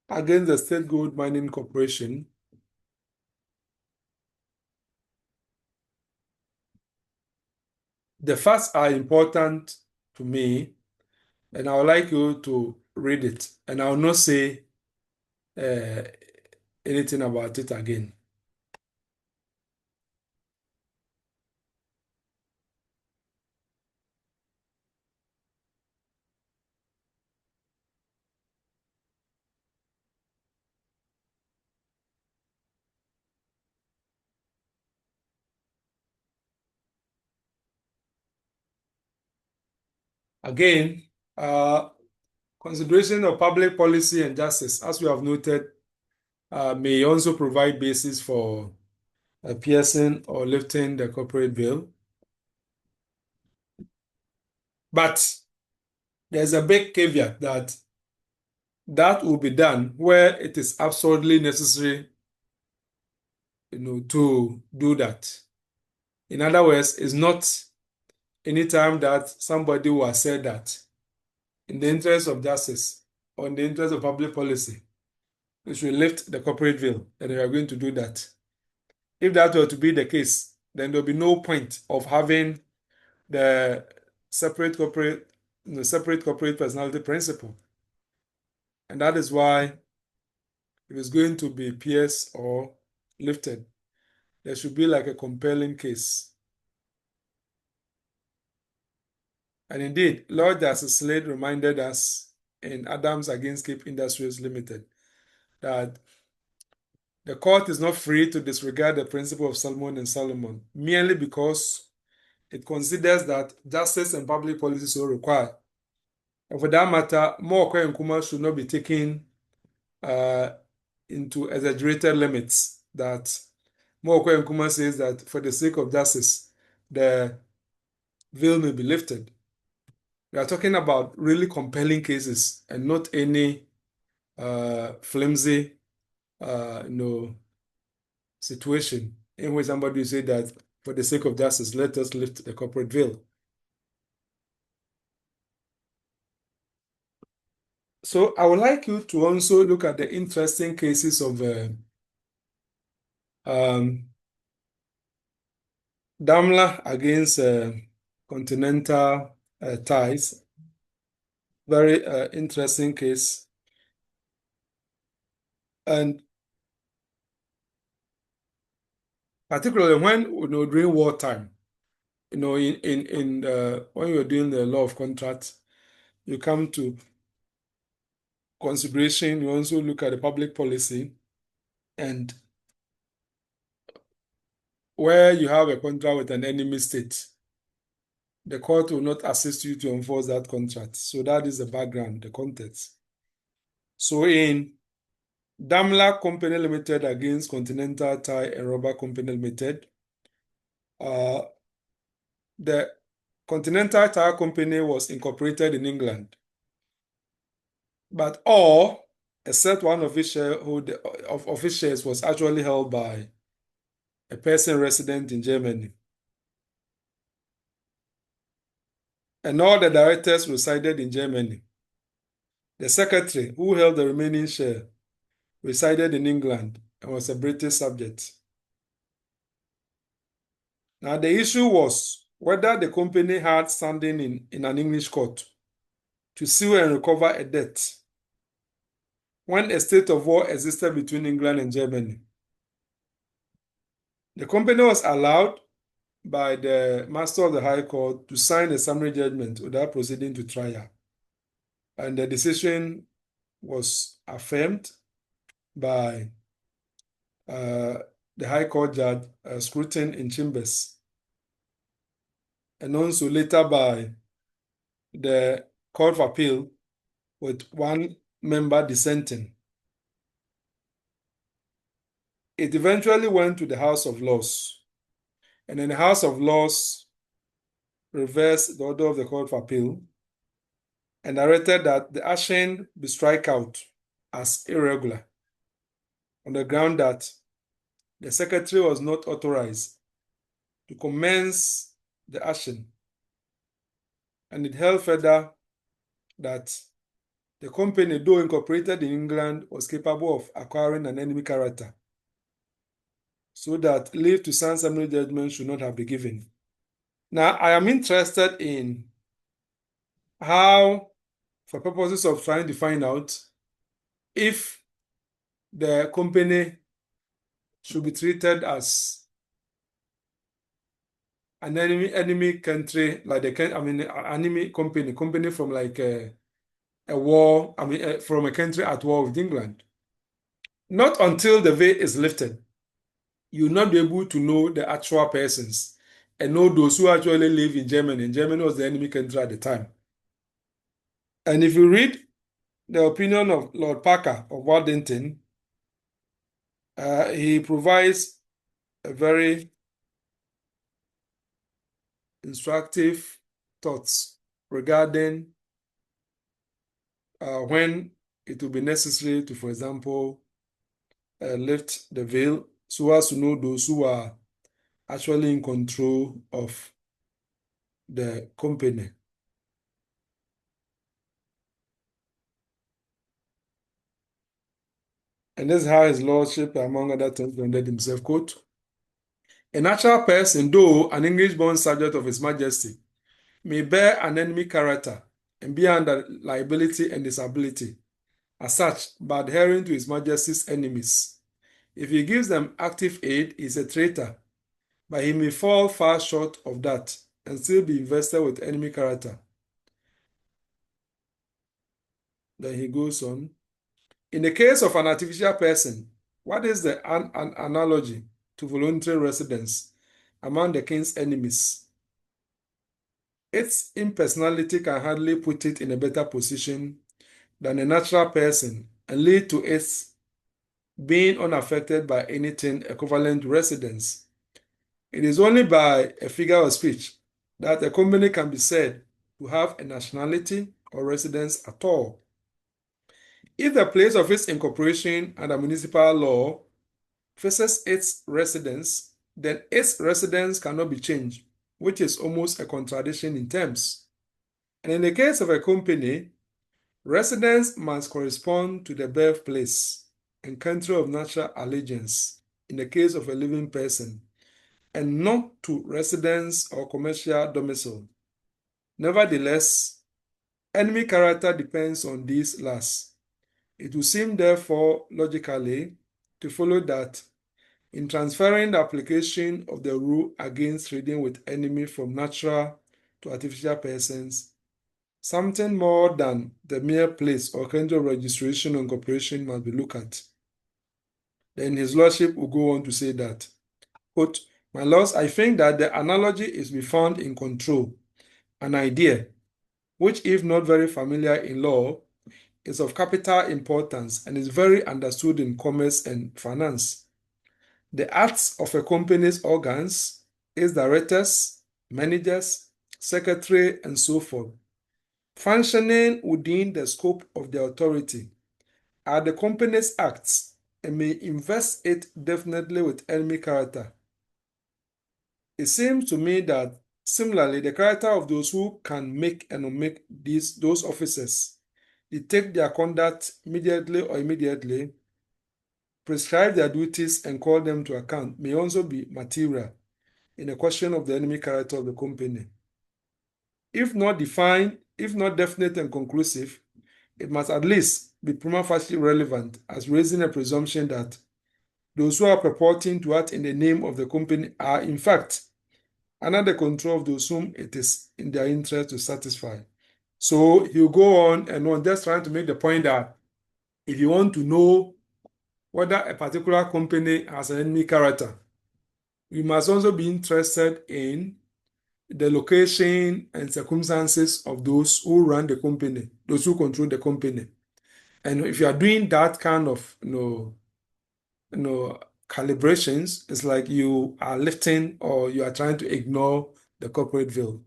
Speaker 1: against the State Gold Mining Corporation, the facts are important to me, and I would like you to read it, and I will not say anything about it again. Again, consideration of public policy and justice, as we have noted, may also provide basis for piercing or lifting the corporate veil. But there's a big caveat that that will be done where it is absolutely necessary, to do that. In other words, it's not any time that somebody will have said that in the interest of justice or in the interest of public policy, we should lift the corporate veil, and we are going to do that. If that were to be the case, then there'll be no point of having the separate corporate personality principle. And that is why if it's going to be pierced or lifted, there should be like a compelling case. And indeed, Lord Justice Slade reminded us in Adams against Cape Industries Ltd that the court is not free to disregard the principle of Solomon and Solomon merely because it considers that justice and public policy so require. And for that matter, Morkor and Kuma should not be taken into exaggerated limits. That Morkor and Kuma says that for the sake of justice, the veil may be lifted. We are talking about really compelling cases and not any flimsy, situation in which somebody will say that for the sake of justice, let us lift the corporate veil. So I would like you to also look at the interesting cases of Daimler against Continental Ties. Very interesting case. And particularly when during wartime, in when you're doing the law of contract, you come to consideration. You also look at the public policy, and where you have a contract with an enemy state, the court will not assist you to enforce that contract. So that is the background, the context. So in Daimler Company Limited against Continental Tie and Rubber Company Limited, the Continental Tire Company was incorporated in England, but all except one of its shares was actually held by a person resident in Germany. And all the directors resided in Germany. The secretary, who held the remaining share, resided in England and was a British subject. Now, the issue was whether the company had standing in an English court to sue and recover a debt when a state of war existed between England and Germany. The company was allowed by the Master of the High Court to sign a summary judgment without proceeding to trial. And the decision was affirmed by the High Court Judge Scruton in Chambers, and also later by the Court of Appeal with one member dissenting. It eventually went to the House of Lords, and then the House of Lords reversed the order of the Court of Appeal and directed that the action be struck out as irregular on the ground that the secretary was not authorized to commence the action. And it held further that the company, though incorporated in England, was capable of acquiring an enemy character, so that leave to sign summary judgment should not have been given. Now, I am interested in how, for purposes of trying to find out if the company should be treated as an enemy country, like enemy company from like a war, from a country at war with England. Not until the veil is lifted, you'll not be able to know the actual persons and know those who actually live in Germany. And Germany was the enemy country at the time. And if you read the opinion of Lord Parker of Waddington, he provides a very instructive thoughts regarding when it will be necessary to, for example, lift the veil so as to know those who are actually in control of the company. And this is how his lordship, among other things, rendered himself, quote, a natural person, though an English-born subject of His Majesty, may bear an enemy character and be under liability and disability, as such, by adhering to His Majesty's enemies. If he gives them active aid, he is a traitor, but he may fall far short of that and still be invested with enemy character. Then he goes on. In the case of an artificial person, what is the analogy to voluntary residence among the king's enemies? Its impersonality can hardly put it in a better position than a natural person and lead to its being unaffected by anything equivalent to residence. It is only by a figure of speech that a company can be said to have a nationality or residence at all. If the place of its incorporation under municipal law faces its residence, then its residence cannot be changed, which is almost a contradiction in terms. And in the case of a company, residence must correspond to the birthplace and country of natural allegiance in the case of a living person, and not to residence or commercial domicile. Nevertheless, enemy character depends on these last. It would seem, therefore, logically to follow that in transferring the application of the rule against trading with enemy from natural to artificial persons, something more than the mere place or country of registration or incorporation must be looked at. Then his lordship will go on to say that, quote, my lords, I think that the analogy is to be found in control, an idea which, if not very familiar in law, is of capital importance and is very understood in commerce and finance. The acts of a company's organs, its directors, managers, secretary, and so forth, functioning within the scope of their authority, are the company's acts and may invest it definitely with enemy character. It seems to me that similarly, the character of those who can make and omit those officers, they take their conduct immediately or immediately, prescribe their duties and call them to account, may also be material in a question of the enemy character of the company. If not defined, if not definite and conclusive, it must at least be prima facie relevant as raising a presumption that those who are purporting to act in the name of the company are, in fact, under the control of those whom it is in their interest to satisfy. So he'll go on and on, just trying to make the point that if you want to know whether a particular company has an enemy character, you must also be interested in the location and circumstances of those who run the company, those who control the company. And if you are doing that kind of calibrations, it's like you are lifting or you are trying to ignore the corporate veil.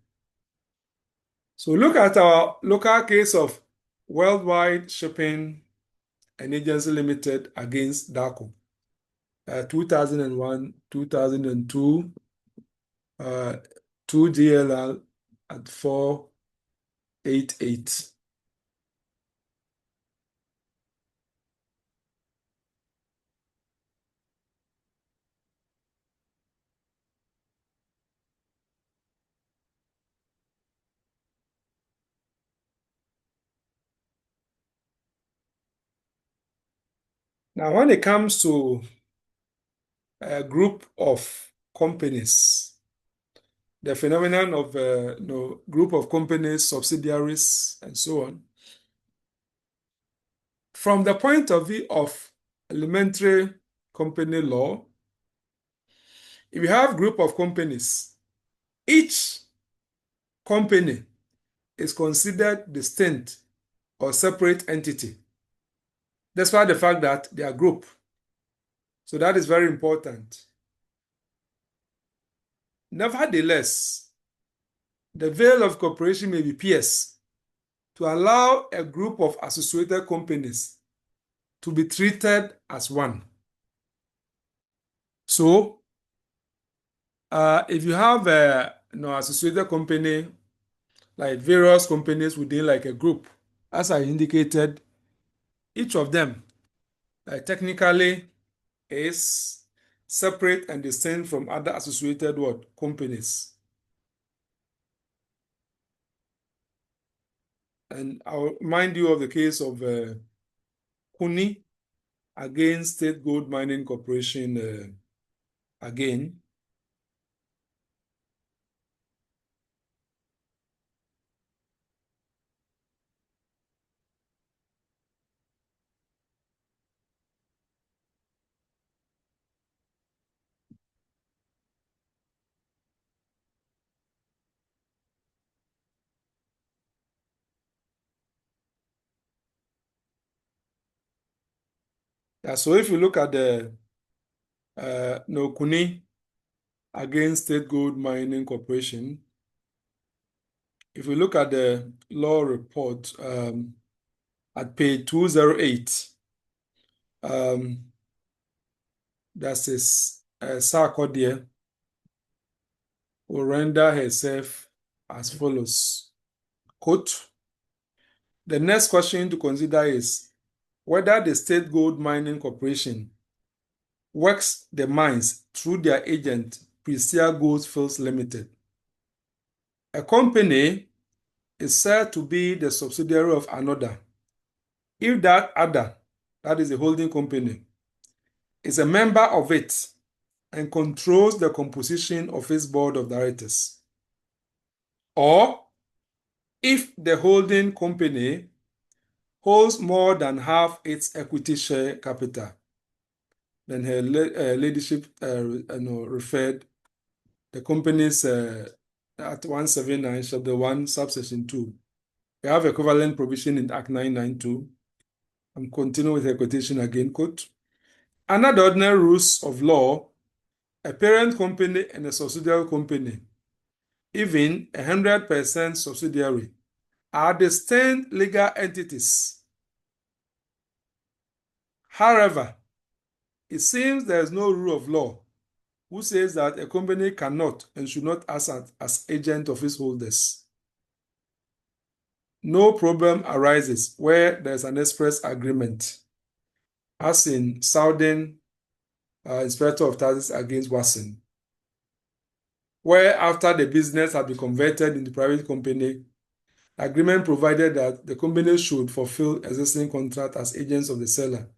Speaker 1: So look at our local case of Worldwide Shipping and Agency Limited against DACO, 2001, 2002, 2 GLL at 488. Now, when it comes to a group of companies, the phenomenon of group of companies, subsidiaries, and so on, from the point of view of elementary company law, if you have a group of companies, each company is considered distinct or separate entity, despite the fact that they are group. So that is very important. Nevertheless, the veil of cooperation may be pierced to allow a group of associated companies to be treated as one. So, if you have a associated company, like various companies within like a group, as I indicated, each of them technically is separate and distinct from other associated companies. And I'll remind you of the case of Kuni against State Gold Mining Corporation again. Yeah, so if you look at the Kuni against State Gold Mining Corporation, if we look at the law report at page 208, that says Sarkodie will render herself as follows. Quote, the next question to consider is whether the State Gold Mining Corporation works the mines through their agent, Prestea Goldfields Limited. A company is said to be the subsidiary of another if that other, that is a holding company, is a member of it and controls the composition of its board of directors. Or if the holding company holds more than half its equity share capital. Then her ladyship referred the companies at 179, chapter 1, subsection 2. We have equivalent provision in Act 992. I'm continuing with her quotation again, quote, under the ordinary rules of law, a parent company and a subsidiary company, even 100% subsidiary, are distinct legal entities. However, it seems there is no rule of law who says that a company cannot and should not act as agent of its holders. No problem arises where there is an express agreement, as in Southern Inspector of Taxes against Woolfson, where after the business had been converted into private company, agreement provided that the company should fulfill existing contract as agents of the seller.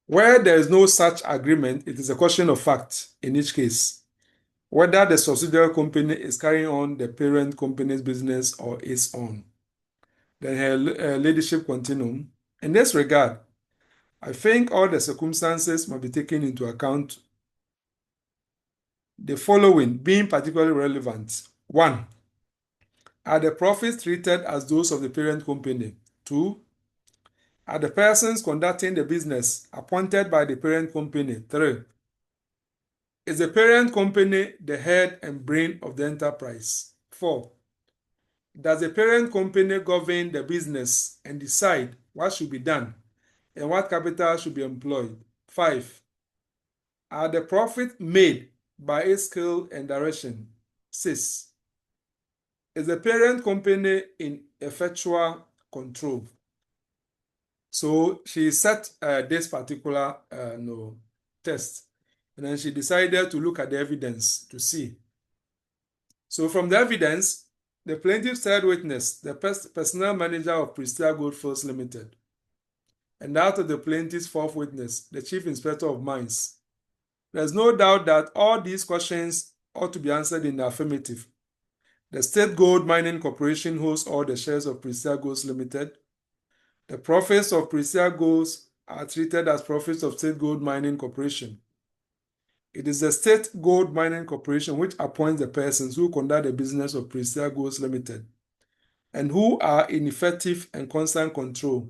Speaker 1: Where there is no such agreement, it is a question of fact in each case, whether the subsidiary company is carrying on the parent company's business or its own. Then her ladyship continuum. In this regard, I think all the circumstances must be taken into account, the following being particularly relevant. 1. Are the profits treated as those of the parent company? 2. Are the persons conducting the business appointed by the parent company? 3. Is the parent company the head and brain of the enterprise? 4. Does the parent company govern the business and decide what should be done and what capital should be employed? 5. Are the profits made by its skill and direction? 6. Is the parent company in effectual control? So she set this particular test, and then she decided to look at the evidence to see. So from the evidence, the plaintiff's third witness, the personnel manager of Prestea Goldfields Limited, and that of the plaintiff's fourth witness, the chief inspector of mines. There's no doubt that all these questions ought to be answered in the affirmative. The State Gold Mining Corporation holds all the shares of Prestea Gold Limited. The profits of Prestea Golds are treated as profits of State Gold Mining Corporation. It is the State Gold Mining Corporation which appoints the persons who conduct the business of Prestea Golds Limited and who are in effective and constant control.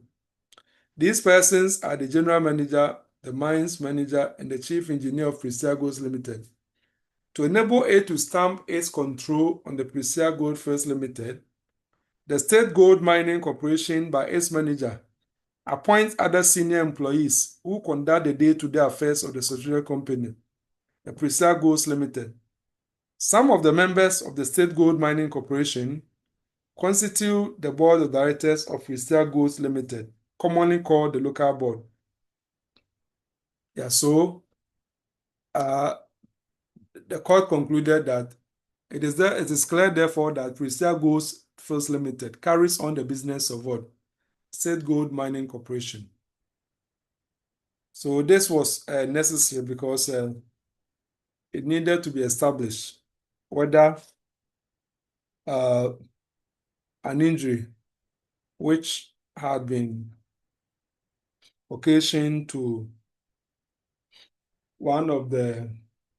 Speaker 1: These persons are the general manager, the mines manager, and the chief engineer of Prestea Golds Limited. To enable it to stamp its control on the Presidia Goldfields Limited, the State Gold Mining Corporation, by its manager, appoints other senior employees who conduct the day-to-day affairs of the subsidiary company, the Presidia Gold Limited. Some of the members of the State Gold Mining Corporation constitute the board of directors of Presidia Gold Limited, commonly called the local board. Yeah, so the court concluded that it is clear, therefore, that Presidia Goldfields Limited carries on the business of what? State Gold Mining Corporation. So this was necessary because it needed to be established whether an injury which had been occasioned to one of the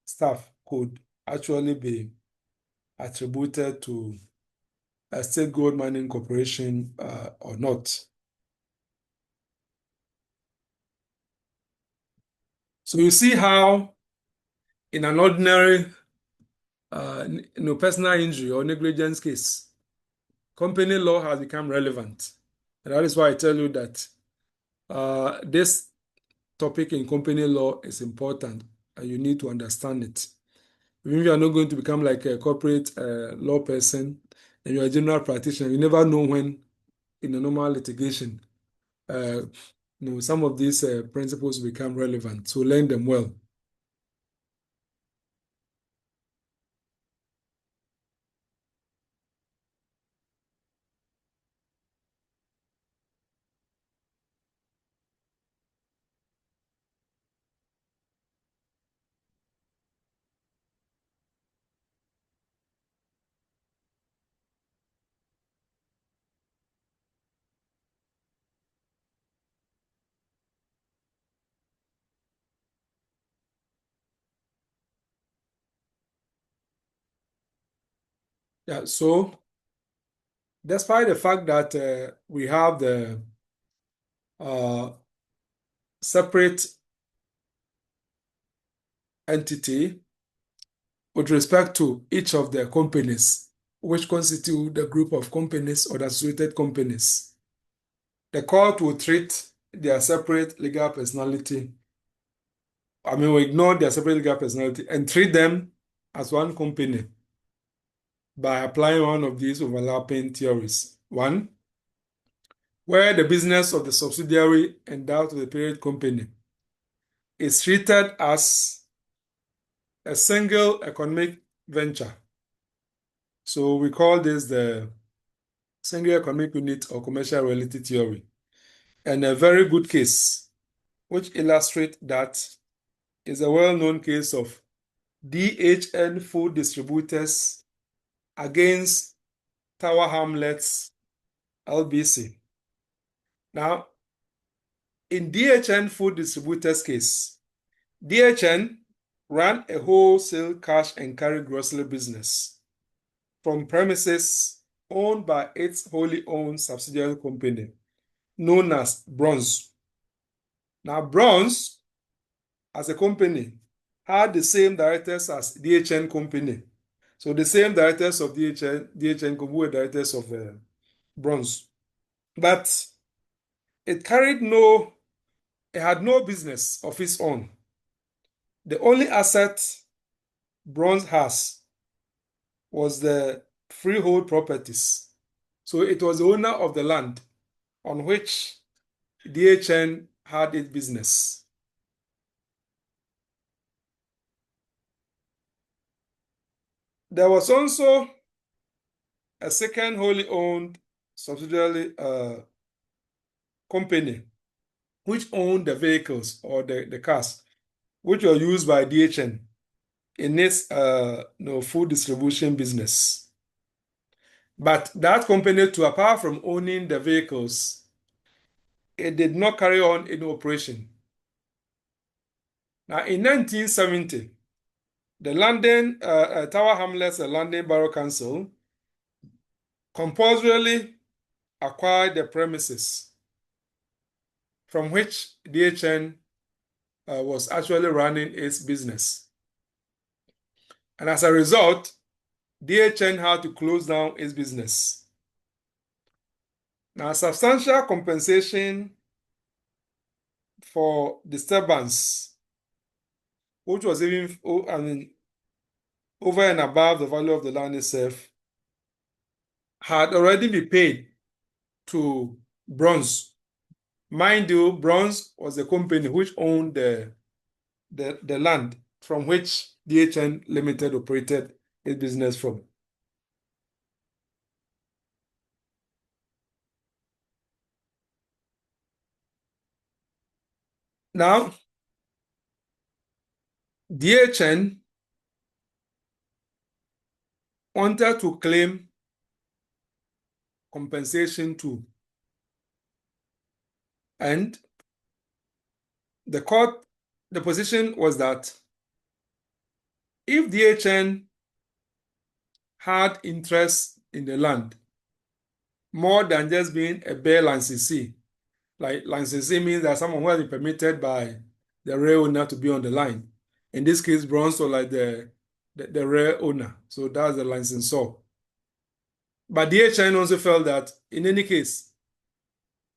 Speaker 1: staff could actually be attributed to a State Gold Mining Corporation or not. So you see how in an ordinary personal injury or negligence case, company law has become relevant. And that is why I tell you that this topic in company law is important and you need to understand it. Even if you are not going to become like a corporate law person and you're a general practitioner, you never know when in a normal litigation, some of these principles become relevant. So learn them well. Yeah, so despite the fact that we have the separate entity with respect to each of the companies, which constitute the group of companies or the associated companies, the court will treat their separate legal personality. We ignore their separate legal personality and treat them as one company by applying one of these overlapping theories. One, where the business of the subsidiary endowed to the parent company is treated as a single economic venture. So we call this the single economic unit or commercial reality theory. And a very good case, which illustrates that, is a well-known case of DHN Food Distributors against Tower Hamlets LBC. Now, in DHN Food Distributors case, DHN ran a wholesale cash and carry grocery business from premises owned by its wholly owned subsidiary company known as Bronze. Now, Bronze, as a company, had the same directors as DHN company. So the same directors of DHN company were directors of Bronze. But it had no business of its own. The only asset Bronze has was the freehold properties. So it was the owner of the land on which DHN had its business. There was also a second wholly owned subsidiary company which owned the vehicles or the cars which were used by DHN in its food distribution business. But that company, too, apart from owning the vehicles, it did not carry on any operation. Now, in 1970, the London Tower Hamlets London Borough Council compulsorily acquired the premises from which DHN was actually running its business. And as a result, DHN had to close down its business. Now, substantial compensation for disturbance, which was even, over and above the value of the land itself, had already been paid to Bronze. Mind you, Bronze was the company which owned the land from which DHN Limited operated its business from. Now, DHN wanted to claim compensation too. And the position was that if DHN had interest in the land more than just being a bare licensee, like licensee means that someone who has been permitted by the rail owner to be on the line. In this case, Bronze was like the rail owner, so that's the licensor. But DHN also felt that in any case,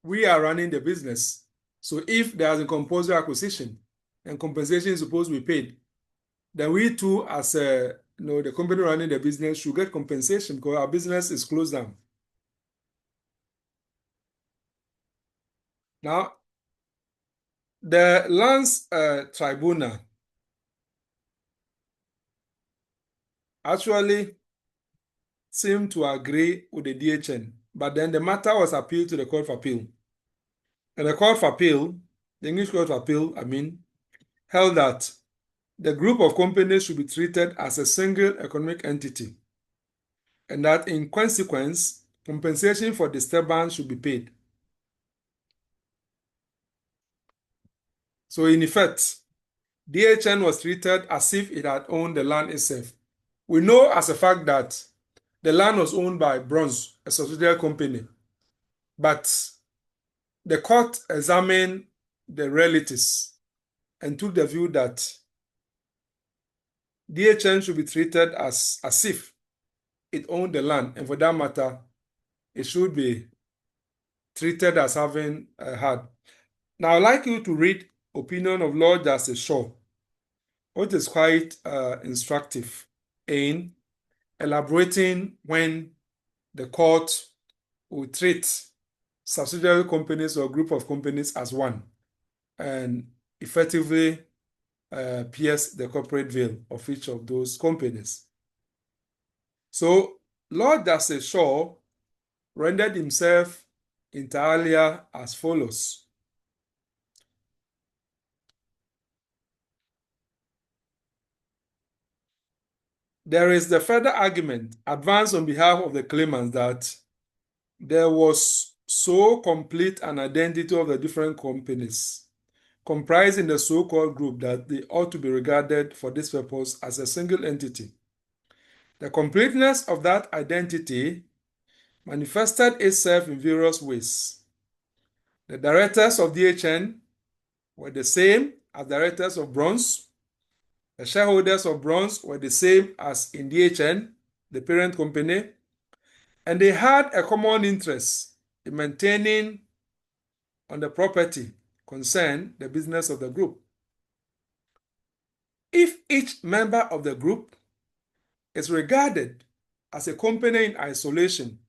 Speaker 1: we are running the business. So if there is a compulsory acquisition and compensation is supposed to be paid, then we too, as the company running the business, should get compensation because our business is closed down. Now, the lands tribunal actually seemed to agree with the DHN, but then the matter was appealed to the Court of Appeal. And the Court of Appeal, the English Court of Appeal, held that the group of companies should be treated as a single economic entity, and that in consequence, compensation for disturbance should be paid. So in effect, DHN was treated as if it had owned the land itself. We know as a fact that the land was owned by Bronze, a subsidiary company, but the court examined the realities and took the view that DHN should be treated as if it owned the land, and for that matter, it should be treated as having had. Now, I'd like you to read opinion of Lord Justice Shaw, which is quite instructive in elaborating when the court will treat subsidiary companies or group of companies as one and effectively pierce the corporate veil of each of those companies. So Lord Justice Shaw rendered himself inter alia as follows. There is the further argument advanced on behalf of the claimants that there was so complete an identity of the different companies comprising the so-called group that they ought to be regarded for this purpose as a single entity. The completeness of that identity manifested itself in various ways. The directors of DHN were the same as directors of Bronze. The shareholders of Bronze were the same as in DHN, the parent company, and they had a common interest in maintaining on the property concerned the business of the group. If each member of the group is regarded as a company in isolation,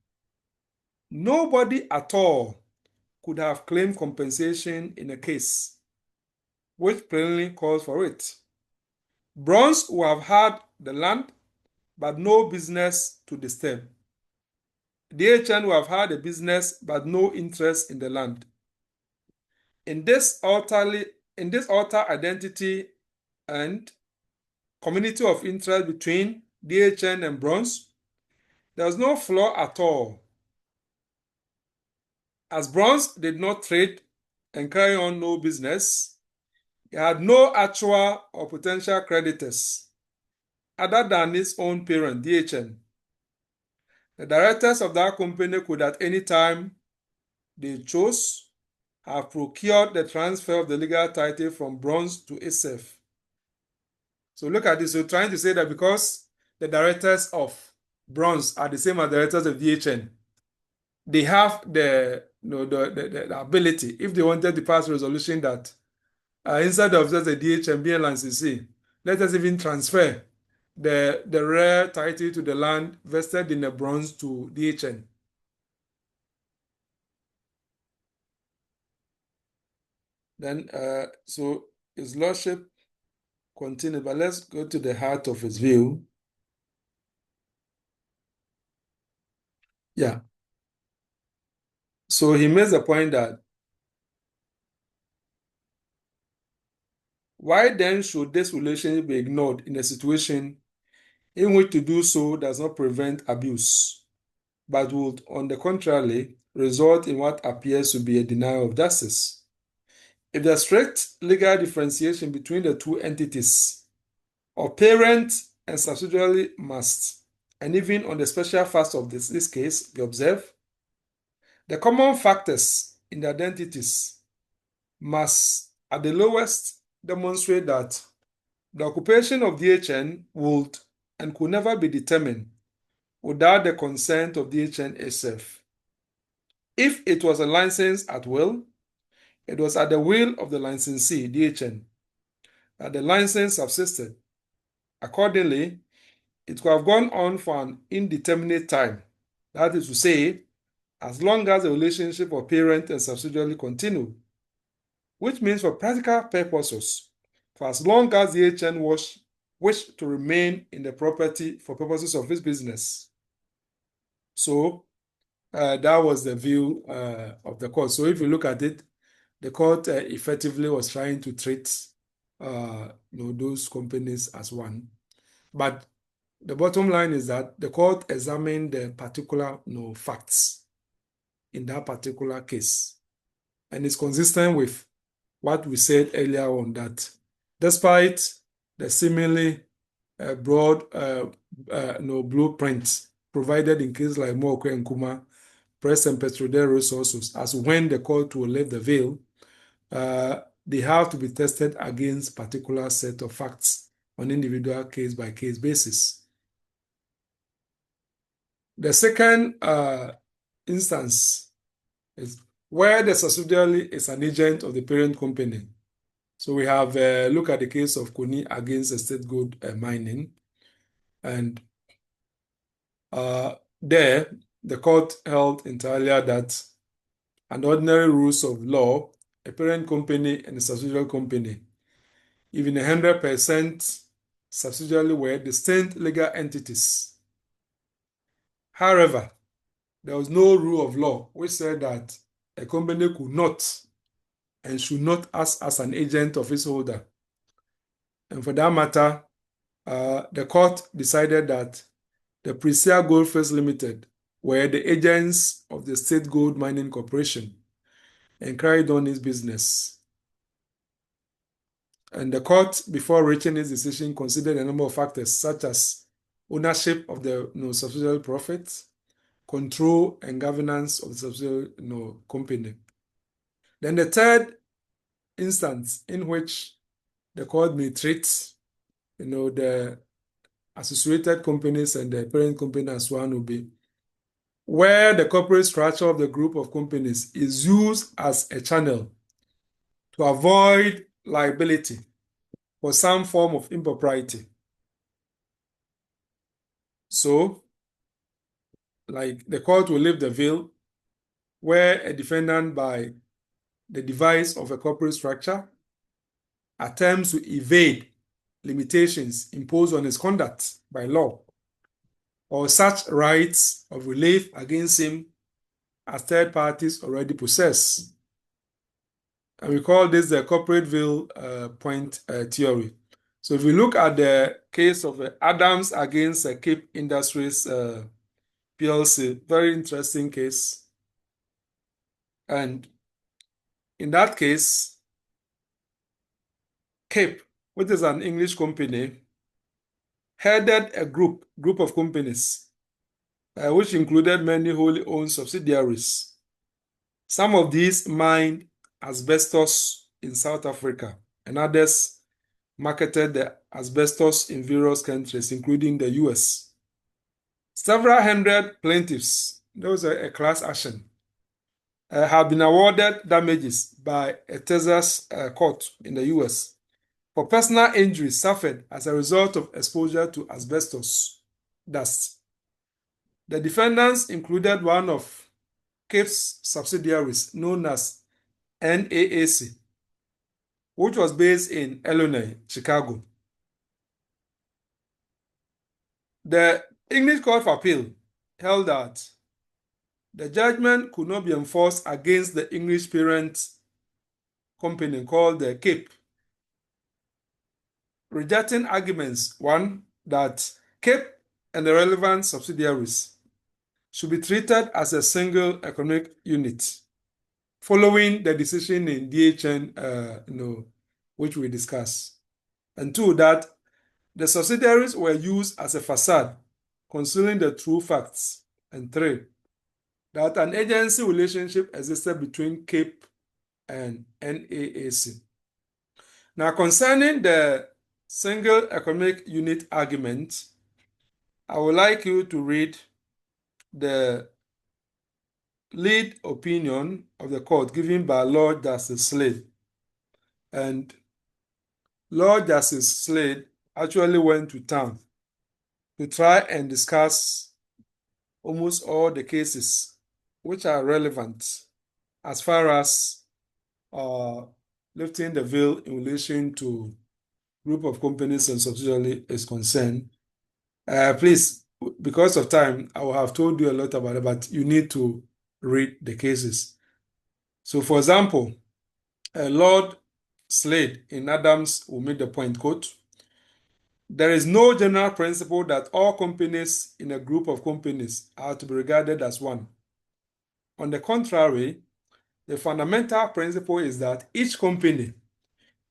Speaker 1: nobody at all could have claimed compensation in a case which plainly calls for it. Bronze would have had the land but no business to disturb. DHN would have had a business but no interest in the land. In this alter identity and community of interest between DHN and Bronze, there was no flaw at all. As Bronze did not trade and carry on no business, he had no actual or potential creditors other than his own parent, DHN. The directors of that company could at any time they chose have procured the transfer of the legal title from Bronze to itself. So look at this. So trying to say that because the directors of bronze are the same as directors of DHN, they have the ability, if they wanted to pass a resolution that instead of just a DHN, BL and CC, let us even transfer the rare title to the land vested in the bronze to DHN. Then, so his lordship continued, but let's go to the heart of his view. Yeah. So he makes the point that why then should this relationship be ignored in a situation in which to do so does not prevent abuse, but would, on the contrary, result in what appears to be a denial of justice? If the strict legal differentiation between the two entities of parent and subsidiary must, and even on the special facts of this case, be observed, the common factors in the identities must, at the lowest, demonstrate that the occupation of DHN would and could never be determined without the consent of DHN itself. If it was a license at will, it was at the will of the licensee, DHN, that the license subsisted. Accordingly, it could have gone on for an indeterminate time. That is to say, as long as the relationship of parent and subsidiary continued, which means for practical purposes, for as long as the DHN wished to remain in the property for purposes of his business. So that was the view of the court. So if you look at it, the court effectively was trying to treat those companies as one. But the bottom line is that the court examined the particular facts in that particular case. And it's consistent with what we said earlier on, that despite the seemingly broad blueprint provided in cases like Morkor and Kuma, Prest and Petrodel Resources, as when the court will lift the veil, they have to be tested against particular set of facts on individual case-by-case basis. The second instance is where the subsidiary is an agent of the parent company. So we have look at the case of Kuni against Estate Gold Mining, and there the court held entirely that under ordinary rules of law, a parent company and a subsidiary company, even 100% subsidiary, were distinct legal entities. However, there was no rule of law which said that a company could not and should not act as an agent of its holder. And for that matter, the court decided that the Prest Goldfields Ltd were the agents of the State Gold Mining Corporation and carried on its business. And the court, before reaching its decision, considered a number of factors such as ownership of the subsidiary profits, control and governance of the subsidiary company. Then the third instance in which the court may treat the associated companies and the parent company as one will be where the corporate structure of the group of companies is used as a channel to avoid liability for some form of impropriety. So, like, the court will lift the veil where a defendant, by the device of a corporate structure, attempts to evade limitations imposed on his conduct by law, or such rights of relief against him as third parties already possess. And we call this the corporate veil point theory. So if we look at the case of Adams against Cape Industries PLC, very interesting case. And in that case, Cape, which is an English company, headed a group of companies, which included many wholly owned subsidiaries. Some of these mined asbestos in South Africa, and others marketed the asbestos in various countries, including the US. Several hundred plaintiffs, those are a class action, have been awarded damages by a Texas court in the US for personal injuries suffered as a result of exposure to asbestos dust. The defendants included one of Cape's subsidiaries known as NAAC, which was based in Illinois, Chicago. The English Court of Appeal held that the judgment could not be enforced against the English parent company called the Cape, rejecting arguments, one, that Cape and the relevant subsidiaries should be treated as a single economic unit, following the decision in DHN, which we discussed. And two, that the subsidiaries were used as a facade, concealing the true facts. And three, that an agency relationship existed between Cape and NAAC. Now, concerning the single economic unit argument, I would like you to read the lead opinion of the court given by Lord Justice Slade. And Lord Justice Slade actually went to town to try and discuss almost all the cases which are relevant as far as lifting the veil in relation to group of companies and subsidiary is concerned. Please, because of time, I will have told you a lot about it, but you need to read the cases. So, for example, Lord Slade in Adams will make the point, quote, there is no general principle that all companies in a group of companies are to be regarded as one. On the contrary, the fundamental principle is that each company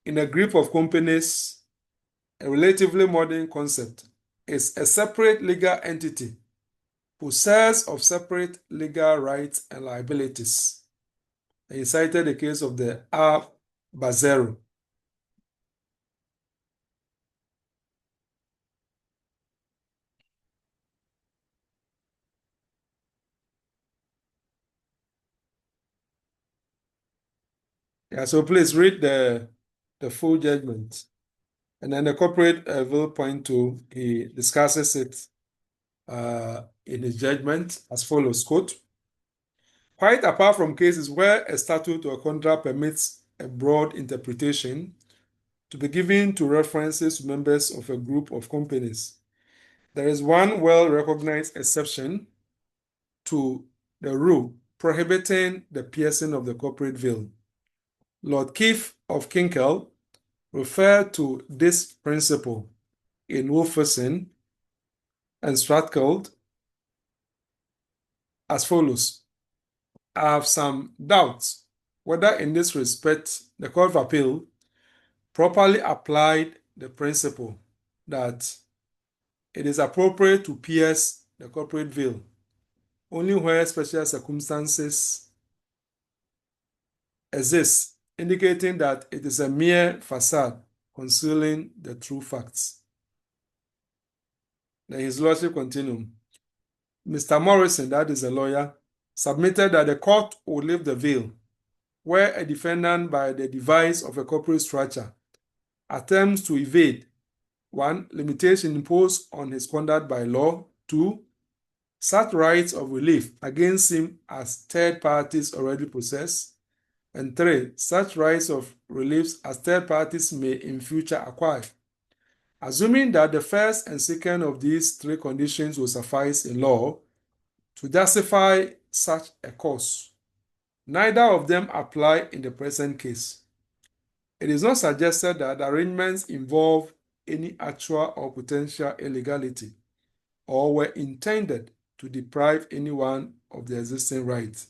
Speaker 1: in a group of companies, a relatively modern concept, is a separate legal entity possessed of separate legal rights and liabilities. He cited the case of the R. Bazero. Yeah, so please read the full judgment. And then the corporate will point to, he discusses it in his judgment as follows, quote, quite apart from cases where a statute or contract permits a broad interpretation to be given to references to members of a group of companies, there is one well-recognized exception to the rule prohibiting the piercing of the corporate veil. Lord Keith of Kinkell referred to this principle in Woolfson and Strathclyde as follows. I have some doubts whether in this respect the Court of Appeal properly applied the principle that it is appropriate to pierce the corporate veil only where special circumstances exist, indicating that it is a mere facade concealing the true facts. Then his lordship continued. Mr. Morrison, that is a lawyer, submitted that the court would lift the veil where a defendant, by the device of a corporate structure, attempts to evade, one, limitation imposed on his conduct by law, two, such rights of relief against him as third parties already possess, and three, such rights of relief as third parties may in future acquire. Assuming that the first and second of these three conditions will suffice in law to justify such a cause, neither of them apply in the present case. It is not suggested that the arrangements involve any actual or potential illegality or were intended to deprive anyone of the existing rights.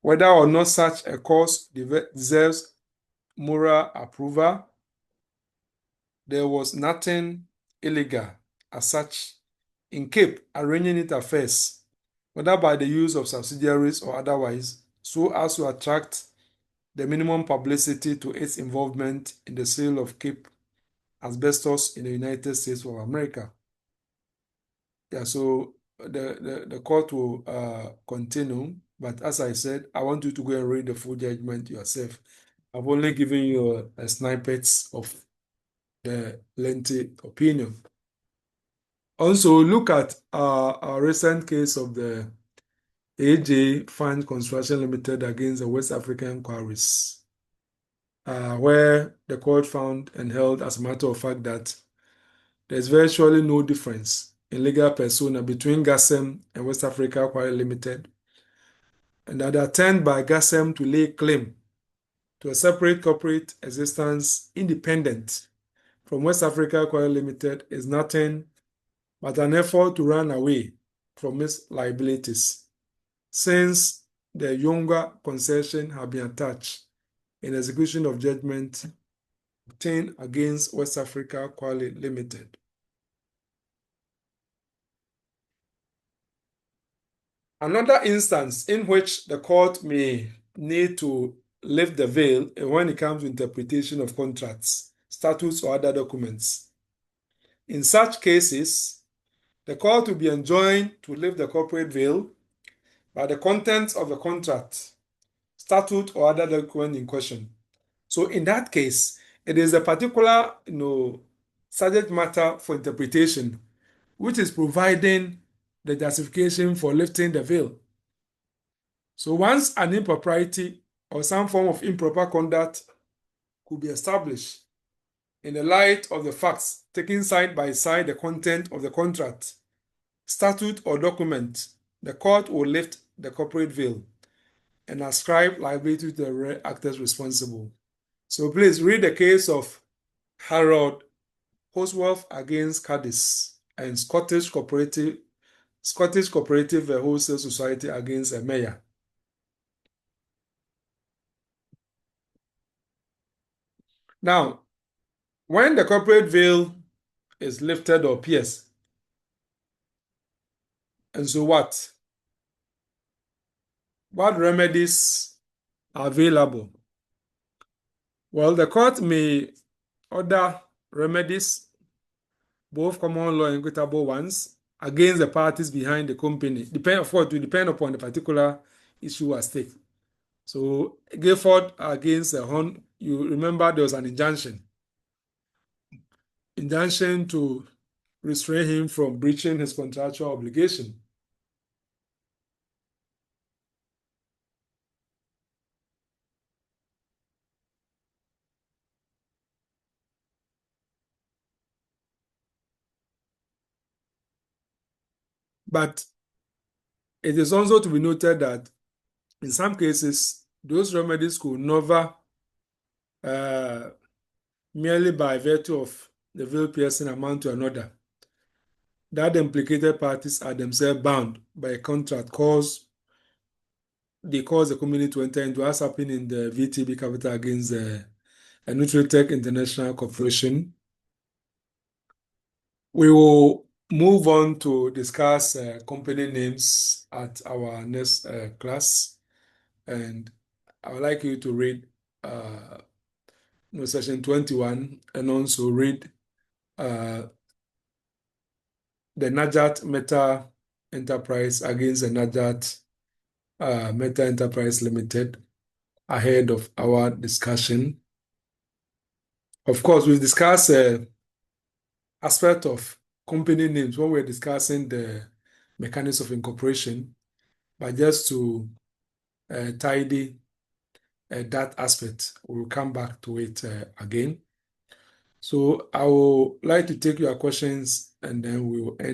Speaker 1: Whether or not such a cause deserves moral approval, there was nothing illegal as such in Cape arranging its affairs, whether by the use of subsidiaries or otherwise, so as to attract the minimum publicity to its involvement in the sale of Cape asbestos in the United States of America. Yeah, so the court will continue, but as I said, I want you to go and read the full judgment yourself. I've only given you snippets of the lengthy opinion. Also, look at our recent case of the AJ Fund Construction Limited against the West African Quarries, where the court found and held as a matter of fact that there's virtually no difference in legal persona between GASEM and West Africa Quarry Limited, and that the attempt by GASEM to lay claim to a separate corporate existence independent from West Africa Quarry Limited is nothing but an effort to run away from its liabilities, since the younger concession have been attached in execution of judgment obtained against West Africa Quarry Limited. Another instance in which the court may need to lift the veil when it comes to interpretation of contracts, statutes, or other documents. In such cases, the court will be enjoined to lift the corporate veil by the contents of the contract, statute, or other document in question. So in that case, it is a particular subject matter for interpretation, which is providing the justification for lifting the veil. So once an impropriety or some form of improper conduct could be established in the light of the facts taken side by side the content of the contract, statute, or document, the court will lift the corporate veil and ascribe liability to the actors responsible. So please read the case of Harold Hosworth against Cadiz and Scottish Cooperative Wholesale Society against a mayor. Now, when the corporate veil is lifted or pierced, and so what? What remedies are available? Well, the court may order remedies, both common law and equitable ones, against the parties behind the company. Of course, to depend upon the particular issue at stake. So, Gifford against Horn, you remember there was an injunction to restrain him from breaching his contractual obligation. But it is also to be noted that in some cases, those remedies could never, merely by virtue of the veil piercing, amount to another. That the implicated parties are themselves bound by a contract they cause the community to enter into, as happened in the VTB capital against the Nutritech International Corporation. We will move on to discuss company names at our next class, and I would like you to read section 21 and also read the Najat Meta Enterprise against the Najat Meta Enterprise Limited ahead of our discussion. Of course, we'll discuss aspect of company names when we're discussing the mechanics of incorporation, but just to tidy that aspect, we'll come back to it again. So I would like to take your questions and then we will end.